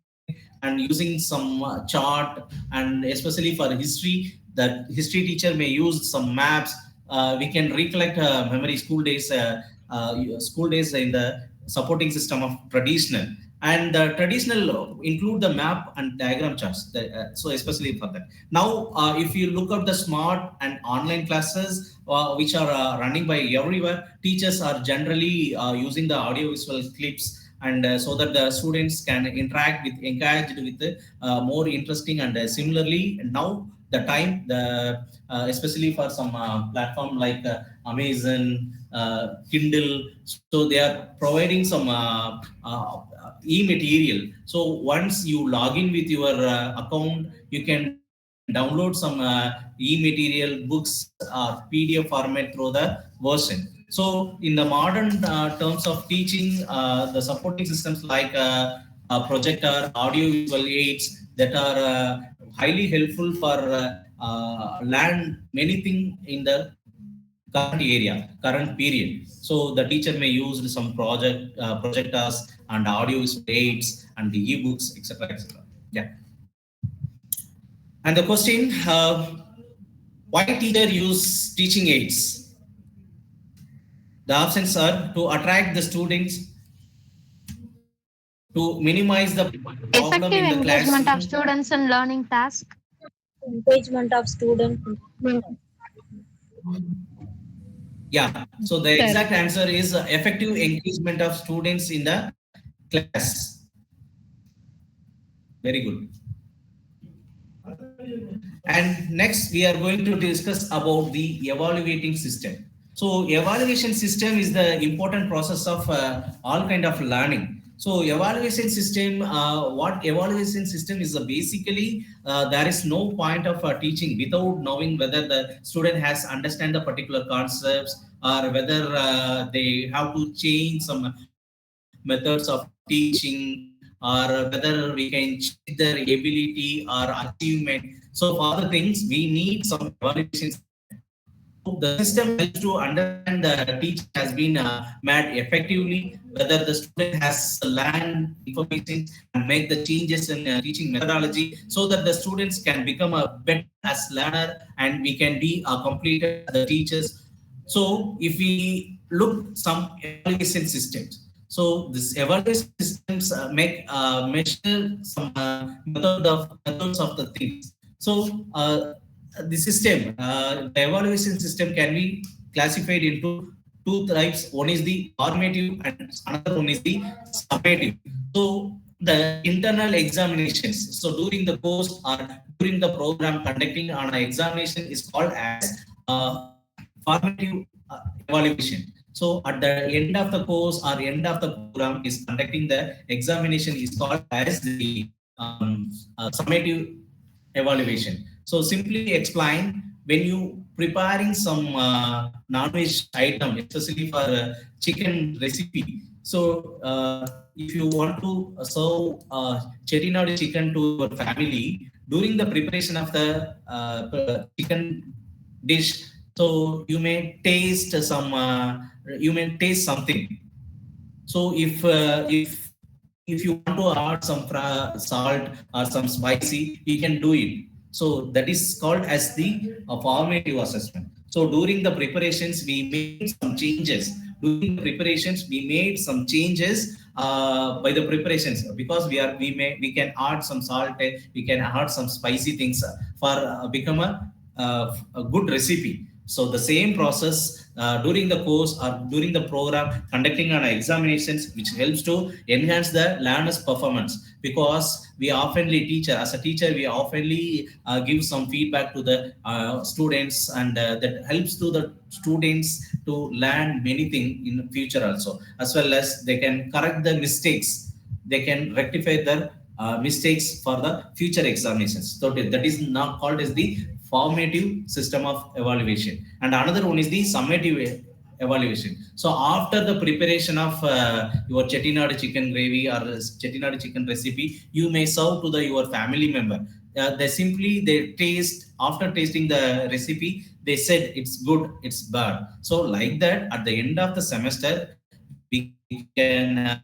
and using some chart, and especially for history, the history teacher may use some maps. We can recollect memory school days in the supporting system of traditional, and the traditional include the map and diagram charts, so especially for that. Now if you look at the smart and online classes which are running by everywhere, teachers are generally using the audio visual clips, and so that the students can interact with, engaged with more interesting, and similarly now the time the especially for some platform like Amazon, Kindle, so they are providing some e-material. So once you log in with your account, you can download some e-material books or PDF format through the version. So in the modern terms of teaching, the supporting systems like projector, audio visual aids that are highly helpful for learn many things in the current period. So the teacher may use some projectors and audio visual aids and the ebooks, etc., etc. Yeah. And the question, why teacher use teaching aids? The options are to attract the students, to minimize the problem in Effective the engagement classroom. of students in learning tasks. Engagement of students. Yeah, so the exact answer is effective engagement of students in the class. Very good. And next we are going to discuss about the evaluating system. So evaluation system is the important process of all kind of learning. So evaluation system, what evaluation system is basically, there is no point of teaching without knowing whether the student has understand the particular concepts, or whether they have to change some methods of teaching, or whether we can check their ability or achievement. So for the things we need some evaluation system. So the system helps to understand the teaching has been made effectively, whether the student has learned information and make the changes in teaching methodology, so that the students can become a better as learner and we can be completed as the teachers. So if we look some evaluation systems, so this evaluation systems make measure some methods of the things. So the system, the evaluation system can be classified into two types. One is the formative and another one is the summative. So the internal examinations, so during the course or during the program conducting on an examination is called as formative evaluation. So at the end of the course or end of the program is conducting the examination is called as the summative evaluation. So simply explain, when you preparing some non-veg item, especially for chicken recipe. So if you want to serve chettinad chicken to your family, during the preparation of the chicken dish, so you may taste some, you may taste something. So if you want to add some salt or some spicy, you can do it. So that is called as the formative assessment. So during the preparations, we made some changes. During the preparations, we made some changes by the preparations, because we can add some salt, we can add some spicy things for become a good recipe. So the same process during the course or during the program, conducting an examinations, which helps to enhance the learner's performance. Because we oftenly teacher, as a teacher, we oftenly give some feedback to the students, and that helps to the students to learn many things in the future also, as well as they can correct the mistakes, they can rectify their mistakes for the future examinations. So that is now called as the formative system of evaluation. And another one is the summative evaluation. So after the preparation of your chettinad chicken gravy or chettinad chicken recipe, you may serve to the your family member. They taste, after tasting the recipe, they said it's good, it's bad. So like that, at the end of the semester, we can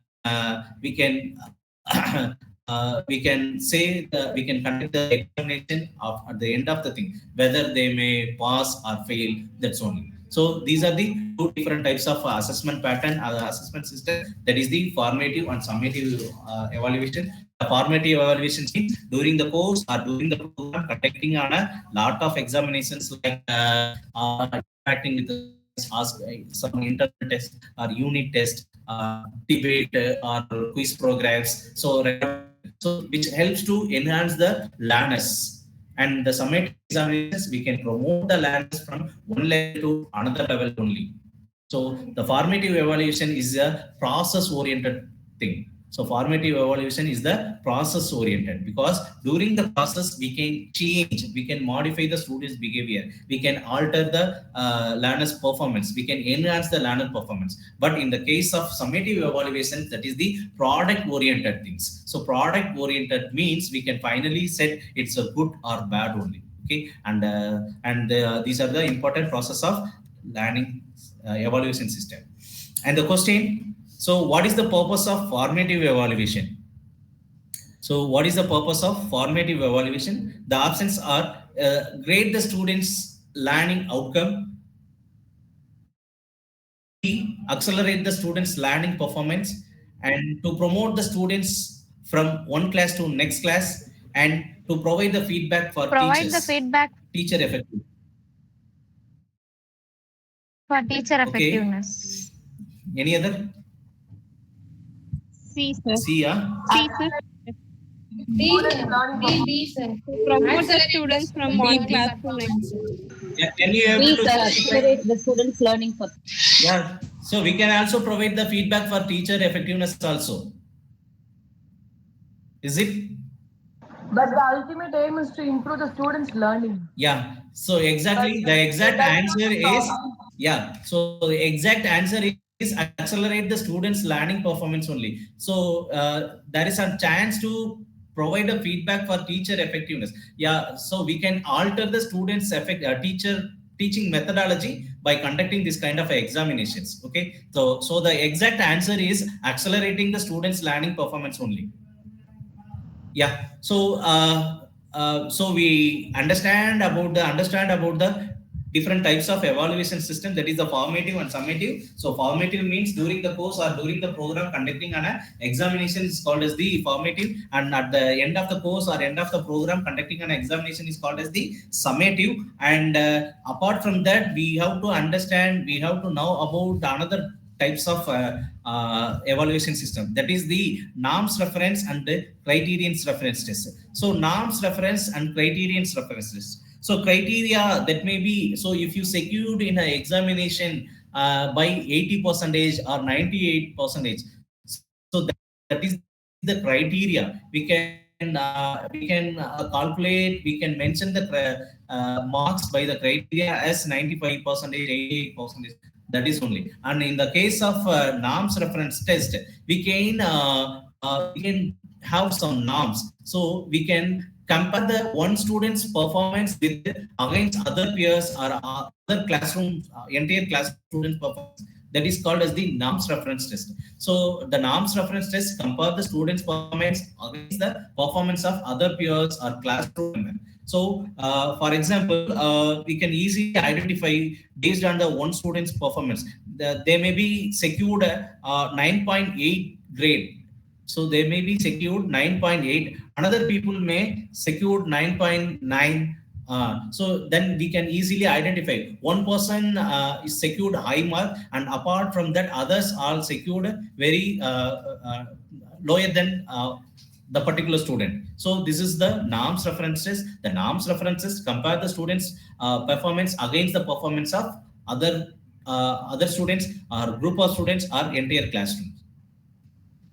conduct the examination of at the end of the thing, whether they may pass or fail. That's only. So these are the two different types of assessment pattern, assessment system. That is the formative and summative evaluation. The formative evaluation means during the course or during the program, conducting on a lot of examinations, like interacting with the students, ask some internal test or unit test, debate or quiz programs. So which helps to enhance the learners. And the summative examinations, we can promote the learners from one level to another level only. So the formative evaluation is a process oriented thing. So formative evaluation is the process oriented, because during the process we can change, we can modify the student's behavior, we can alter the learner's performance, we can enhance the learner performance. But in the case of summative evaluation, that is the product oriented things. So product oriented means we can finally set it's a good or bad only. Okay, and these are the important process of learning evaluation system. And the question, so what is the purpose of formative evaluation? So what is the purpose of formative evaluation? The options are grade the students learning outcome, accelerate the students learning performance, and to promote the students from one class to next class, and to provide the feedback for teacher effectiveness. For teacher Okay, effectiveness. any other? C, sir. C, yeah? C, sir. Promote the students from one class to next. Yeah, can you able to accelerate the students' learning for? Yeah, so we can also provide the feedback for teacher effectiveness also. Is it? But the ultimate aim is to improve the students' learning. Yeah, so exactly, the exact answer is, yeah, so the exact answer is accelerate the students' learning performance only. So there is a chance to provide a feedback for teacher effectiveness. Yeah, so we can alter the students' teaching methodology by conducting this kind of examinations. Okay, so the exact answer is accelerating the students' learning performance only. Yeah, so we understand about the different types of evaluation system, that is the formative and summative. So formative means during the course or during the program conducting an examination is called as the formative, and at the end of the course or end of the program conducting an examination is called as the summative. And apart from that, we have to understand, we have to know about another types of evaluation system, that is the norms reference and the criterions reference test. So norms reference and criterions reference test. So criteria, that may be, so if you secured in an examination by 80% or 98%, so that is the criteria. We can calculate, we can mention the marks by the criteria as 95%, 88%. That is only. And in the case of norms reference test, we can have some norms. So we can compare the one student's performance with against other peers or other classroom, entire classroom students' performance. That is called as the norms reference test. So the norms reference test compare the students' performance against the performance of other peers or classroom members. So, for example, we can easily identify based on the one student's performance. They may be secured 9.8 grade. So they may be secured 9.8. Another people may secured 9.9 So then we can easily identify one person is secured high mark, and apart from that, others are secured very lower than the particular student. So this is the norms references. The norms references compare the students' performance against the performance of other students or group of students or entire classroom.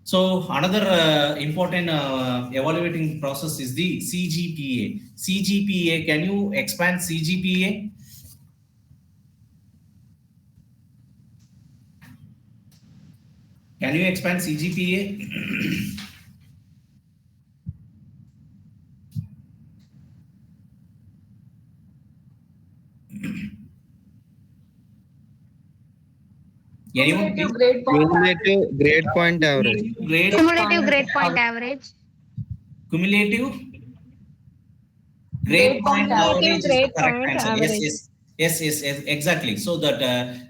So another important evaluating process is the CGPA. CGPA, can you expand CGPA? Can you expand CGPA? Anyone? Cumulative grade point Cumulative grade point average. Cumulative grade point average. Cumulative grade point average is the correct answer. Yes, exactly. So that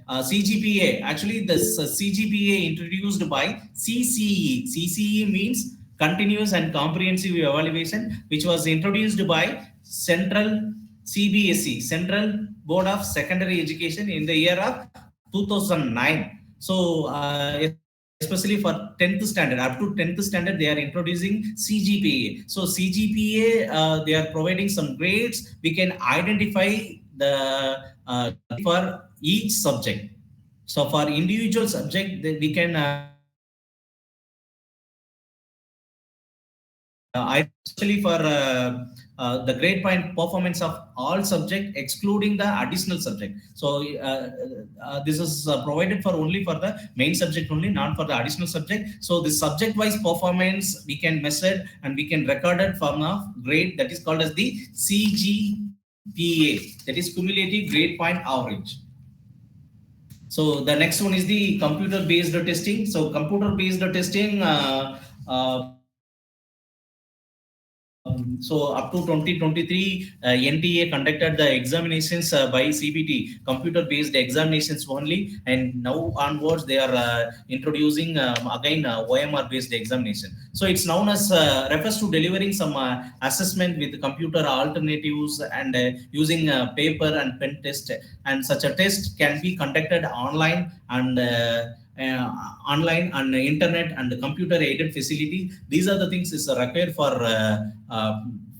CGPA, actually this CGPA introduced by CCE. CCE means continuous and comprehensive evaluation, which was introduced by Central CBSE, Central Board of Secondary Education, in the year of 2009. So especially for 10th standard, up to 10th standard, they are introducing CGPA. So CGPA, they are providing some grades. We can identify the for each subject. So for individual subject, we can especially for the grade point performance of all subject excluding the additional subject. So this is provided for only for the main subject only, not for the additional subject. So the subject wise performance we can measure and we can record it from a grade that is called as the CGPA, that is cumulative grade point average. So the next one is the computer based testing. So computer based testing, so up to 2023, NTA conducted the examinations by CBT, computer-based examinations only, and now onwards they are introducing again OMR-based examination. So it's known as refers to delivering some assessment with computer alternatives and using paper and pen test, and such a test can be conducted online and online and internet and computer aided facility. These are the things is required for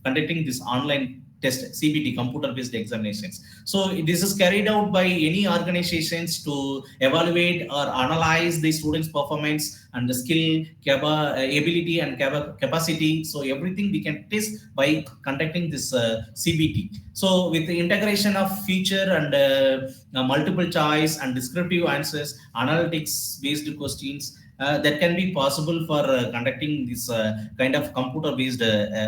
conducting this online test, CBT, computer based examinations. So this is carried out by any organizations to evaluate or analyze the students performance and the skill, ability and capacity. So everything we can test by conducting this CBT. So with the integration of feature and multiple choice and descriptive answers, analytics based questions, that can be possible for conducting this kind of computer-based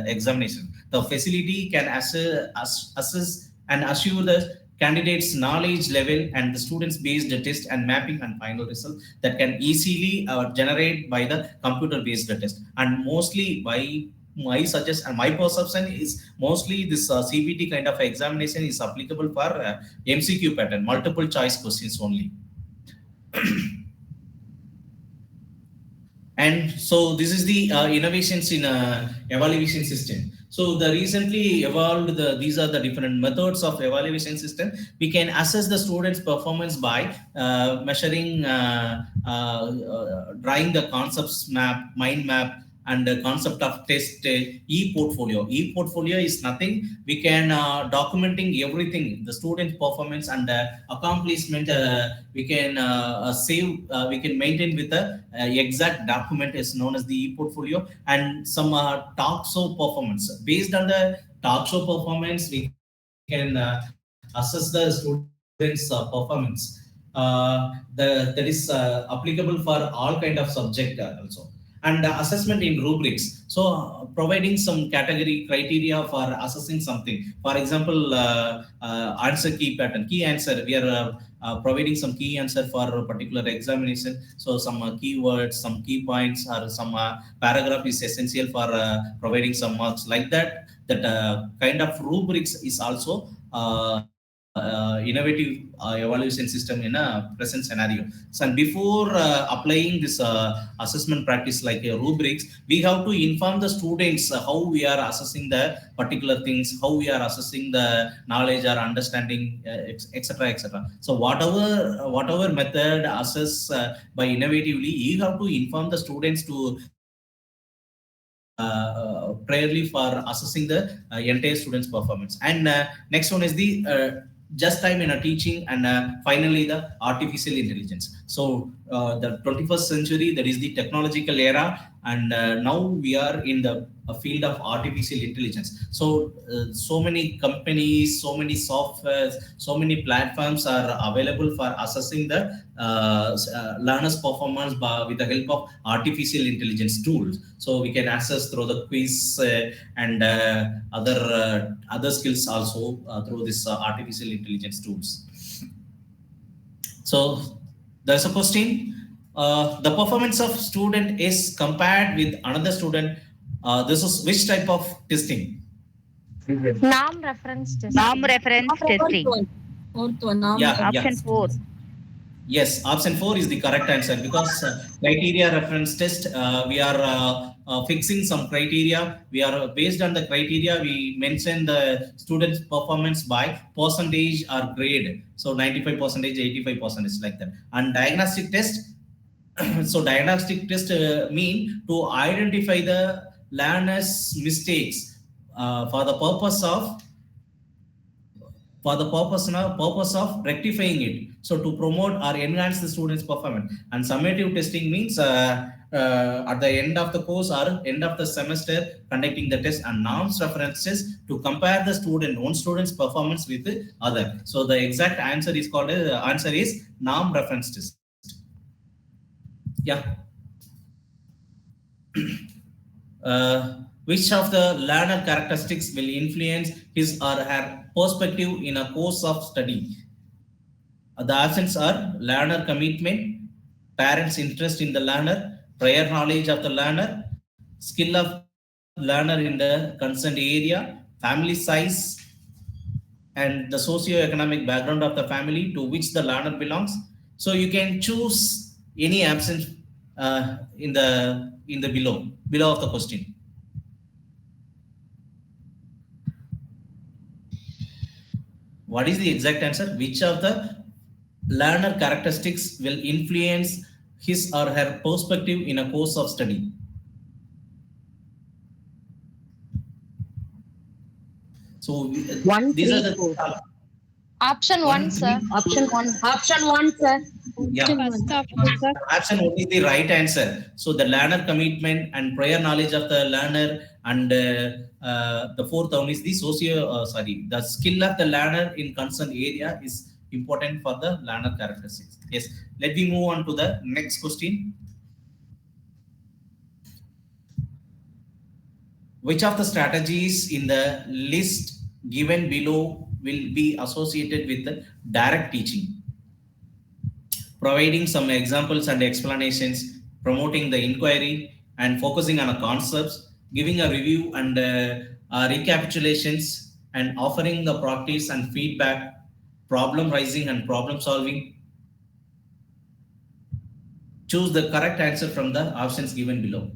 examination. The facility can assess and assure the candidate's knowledge level and the students-based test and mapping and final result that can easily generate by the computer-based test. And mostly by my suggestion and my perception is mostly this CBT kind of examination is applicable for MCQ pattern, multiple choice questions only. And so this is the innovations in evaluation system. So the recently evolved, these are the different methods of evaluation system. We can assess the students' performance by measuring, drawing the concepts map, mind map, and the concept of test e-portfolio. E-portfolio is nothing. We can documenting everything, the student performance and accomplishment. We can save, we can maintain with the exact document is known as the e-portfolio, and some talk show performance. Based on the talk show performance, we can assess the students' performance. That is applicable for all kind of subject also. And assessment in rubrics. So providing some category criteria for assessing something. For example, answer key pattern, key answer. We are providing some key answer for a particular examination. So some keywords, some key points, or some paragraph is essential for providing some marks like that. That kind of rubrics is also innovative evaluation system in a present scenario. So, and before applying this assessment practice like rubrics, we have to inform the students how we are assessing the particular things, how we are assessing the knowledge or understanding, etc., etc. So, whatever method assess by innovatively, you have to inform the students to priorly for assessing the entire students' performance. And next one is the just time in a teaching, and finally the artificial intelligence. So the 21st century, that is the technological era, and now we are in the field of artificial intelligence. So so many companies, so many softwares, so many platforms are available for assessing the learners' performance with the help of artificial intelligence tools. So we can access through the quiz and other skills also through this artificial intelligence tools. So there's a question. The performance of student is compared with another student. This is which type of testing? Norm reference testing. Norm reference testing. Fourth one, norm Option 4. Yes, option 4 is the correct answer, because criteria reference test, we are fixing some criteria. We are based on the criteria, we mention the student's performance by percentage or grade. So 95%, 85% like that. And diagnostic test, so diagnostic test mean to identify the learner's mistakes for the purpose of rectifying it. So to promote or enhance the student's performance. And summative testing means at the end of the course or end of the semester conducting the test. And norms references to compare the one student's performance with the other. So the exact answer is norm reference test. Yeah. Which of the learner characteristics will influence his or her perspective in a course of study? The options are learner commitment, parents' interest in the learner, prior knowledge of the learner, skill of learner in the concerned area, family size, and the socio-economic background of the family to which the learner belongs. So you can choose any option in the below of the question. What is the exact answer? Which of the learner characteristics will influence his or her perspective in a course of study? So these are the Option 1, sir. Option 1, sir. Yeah. Option 1 is the right answer. So the learner commitment and prior knowledge of the learner, and the fourth one is the the skill of the learner in concerned area is important for the learner characteristics. Yes. Let me move on to the next question. Which of the strategies in the list given below will be associated with the direct teaching? Providing some examples and explanations, promoting the inquiry and focusing on the concepts, giving a review and recapitulations, and offering the practice and feedback, problem raising and problem solving. Choose the correct answer from the options given below.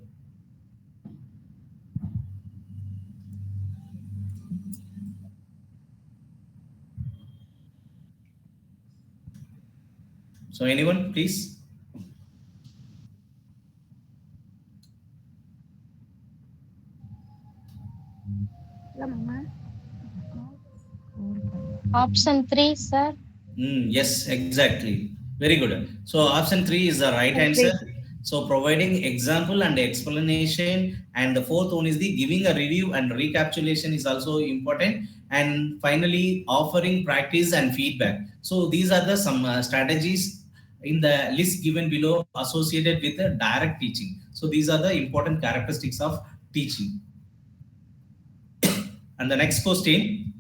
So anyone, please? Option 3, sir. Yes, exactly. Very good. So option 3 is the right answer. So providing example and explanation, and the fourth one is the giving a review and recapitulation is also important. And finally, offering practice and feedback. So these are the some strategies in the list given below associated with the direct teaching. So these are the important characteristics of teaching. And the next question.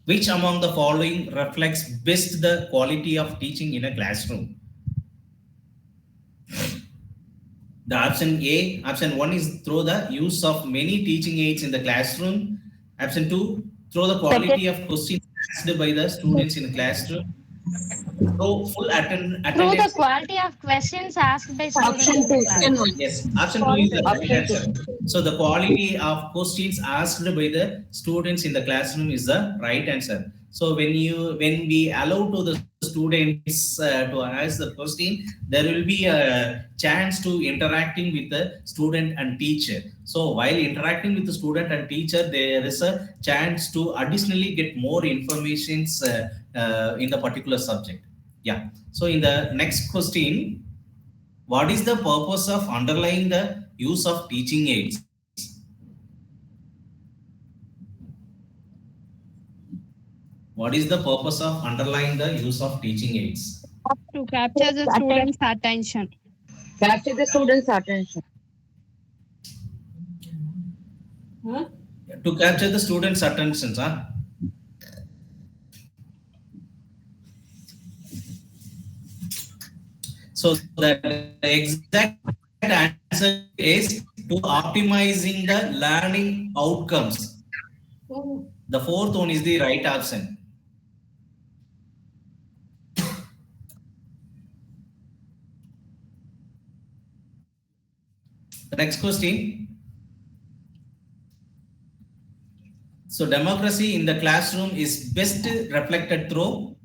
Which among the following reflects best the quality of teaching in a classroom? The option 1 is through the use of many teaching aids in the classroom. Option 2, through the quality of questions asked by the students in the classroom, through full Through the attendance. quality of questions asked by students Option in the 2, class. sir. Yes, option 2 is the right Option answer. 2. So the quality of questions asked by the students in the classroom is the right answer. So when we allow to the students to ask the question, there will be a chance to interacting with the student and teacher. So while interacting with the student and teacher, there is a chance to additionally get more informations in the particular subject. Yeah. So in the next question, what is the purpose of underlying the use of teaching aids? What is the purpose of underlying the use of teaching aids? To capture the students' attention. Capture the students' attention. To capture the students' attention, huh? So the exact answer is to optimizing the learning outcomes. The fourth one is the right option. The next question. So democracy in the classroom is best reflected through.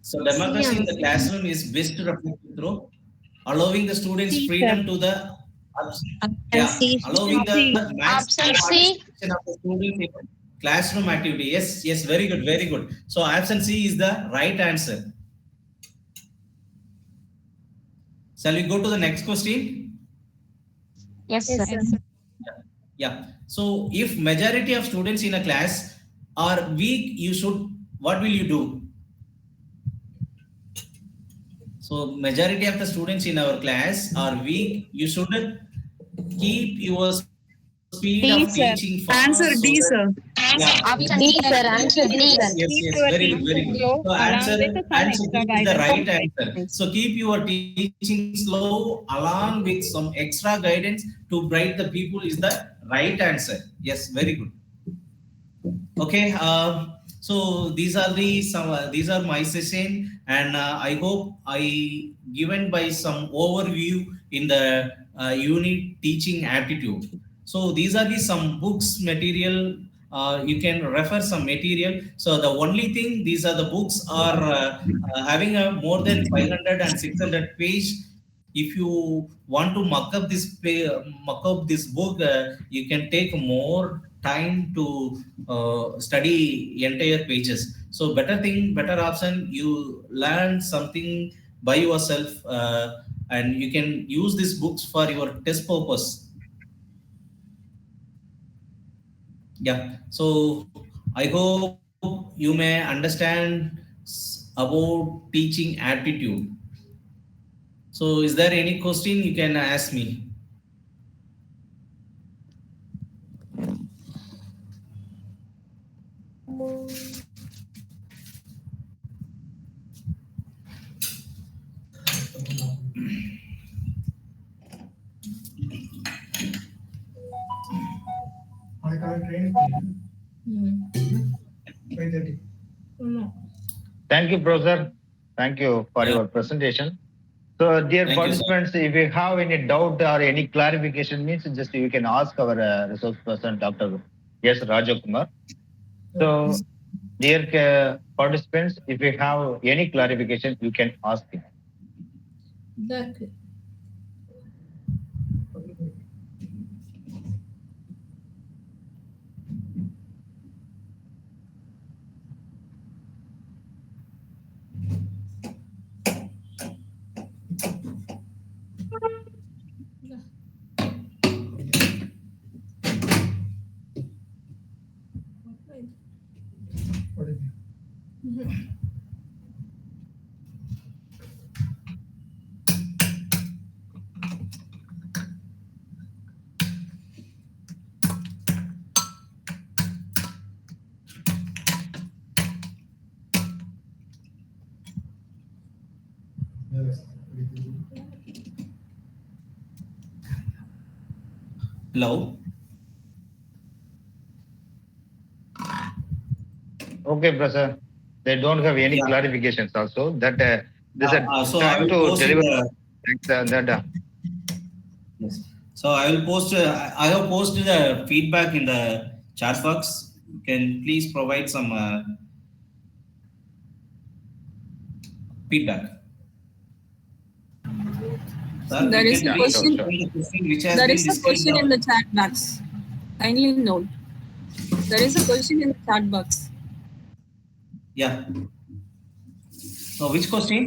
So democracy in the classroom is best reflected through allowing the students freedom to the allowing the maximum Option C. participation of the students in classroom activity. Yes, yes, very good, very good. So option C is the right answer. Shall we go to the next question? Yes, sir. Yeah. So if majority of students in a class are weak, what will you do? So majority of the students in our class are weak. You should keep your speed of teaching D, fast. sir. Answer D, sir. Option D, D. sir. Answer D, Yes, sir. yes, Keep yes. your Very good, very teaching good. slow So along with some answer extra D is the guidance. right answer. So keep your teaching slow along with some extra guidance to bright the people is the right answer. Yes, very good. Okay, so these are my session, and I hope I given by some overview in the unit teaching aptitude. So these are the some books material. You can refer some material. So the only thing these are the books are having a more than 500 and 600 page. If you want to mock up this book, you can take more time to study entire pages. So better option, you learn something by yourself, and you can use these books for your test purpose. Yeah. So I hope you may understand about teaching aptitude. So is there any question you can ask me? Thank you, Professor. Thank you for your presentation. So, dear Thank you, sir. participants, if you have any doubt or any clarification, means just you can ask our resource person, Dr. S. Rajakumar. So, dear participants, if you have any clarification, you can ask him. Hello. Okay, Professor. They don't have any Yeah. clarifications also. That there's a So I time will to post in deliver the. that. Yes. So I will post. I have posted the feedback in the chat box. You can please provide some feedback. Sir, There you is can a Yeah, please sure, question. sure. explain the question which has There been is a discussed. question in the chat box. Kindly note. There is a question in the chat box. Yeah. So which question?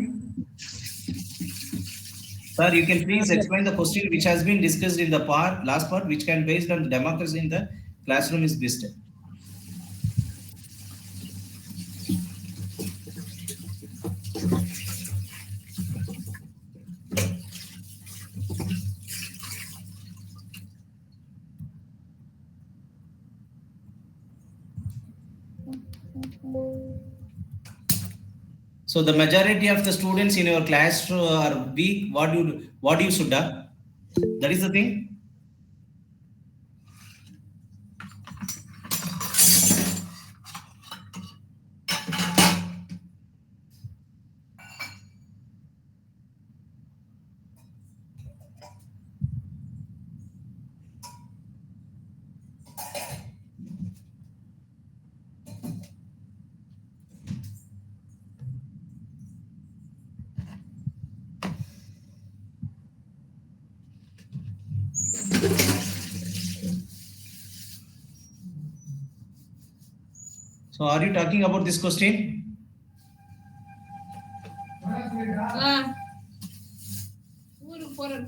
Sir, you can please explain the question which has been discussed in the last part, which can based on the democracy in the classroom is best. So the majority of the students in your class are weak. What you should do? That is the thing. So are you talking about this question?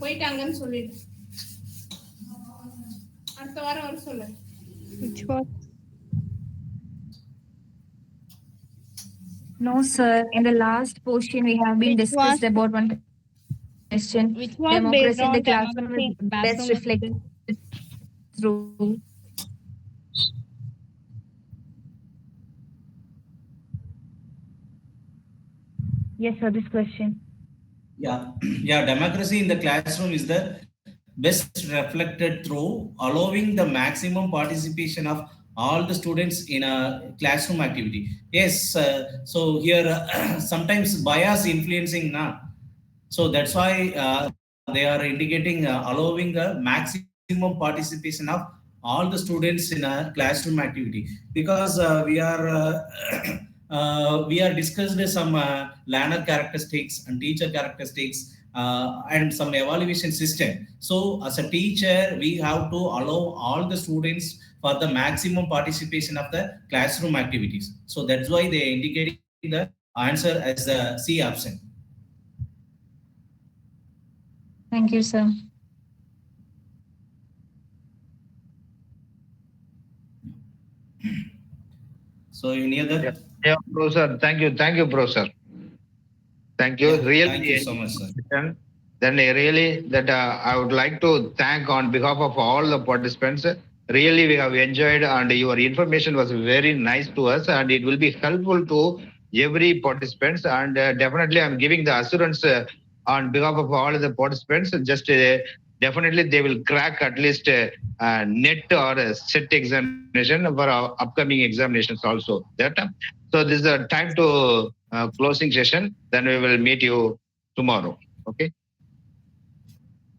போயிட்டாங்கன்னு சொல்லிடு அடுத்த வாரம் வர சொல்லு. Which was? No, sir. In the last portion, we have been Which discussed was? about one question. Which was Democracy based in the on classroom democracy is in best classroom. reflected through. Yes, sir. This question. Yeah, yeah. Democracy in the classroom is the best reflected through allowing the maximum participation of all the students in a classroom activity. Yes. So here sometimes bias influencing na. So that's why they are indicating allowing the maximum participation of all the students in a classroom activity, because we are discussed some learner characteristics and teacher characteristics and some evaluation system. So as a teacher we have to allow all the students for the maximum participation of the classroom activities. So that's why they are indicating the answer as the C option. Thank you, sir. So any other? Yeah, Professor. Thank you, Professor. Thank you. Yeah, Really, thank you so much, sir. Then really that I would like to thank on behalf of all the participants. Really, we have enjoyed, and your information was very nice to us, and it will be helpful to every participants. And definitely, I'm giving the assurance on behalf of all the participants. Just definitely, they will crack at least net or set examination for our upcoming examinations also. That so this is a time to closing session. Then we will meet you tomorrow. Okay.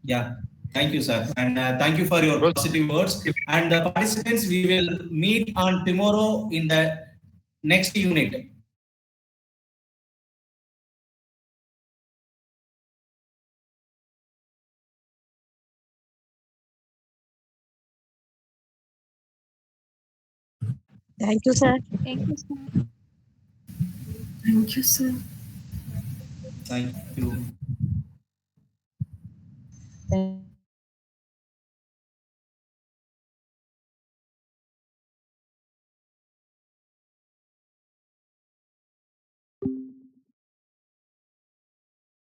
Yeah, thank you, sir. And thank you for your positive words. And the participants, we will meet on tomorrow in the next unit. Thank you, sir. Thank you, sir. Thank you, sir. Thank you. Thank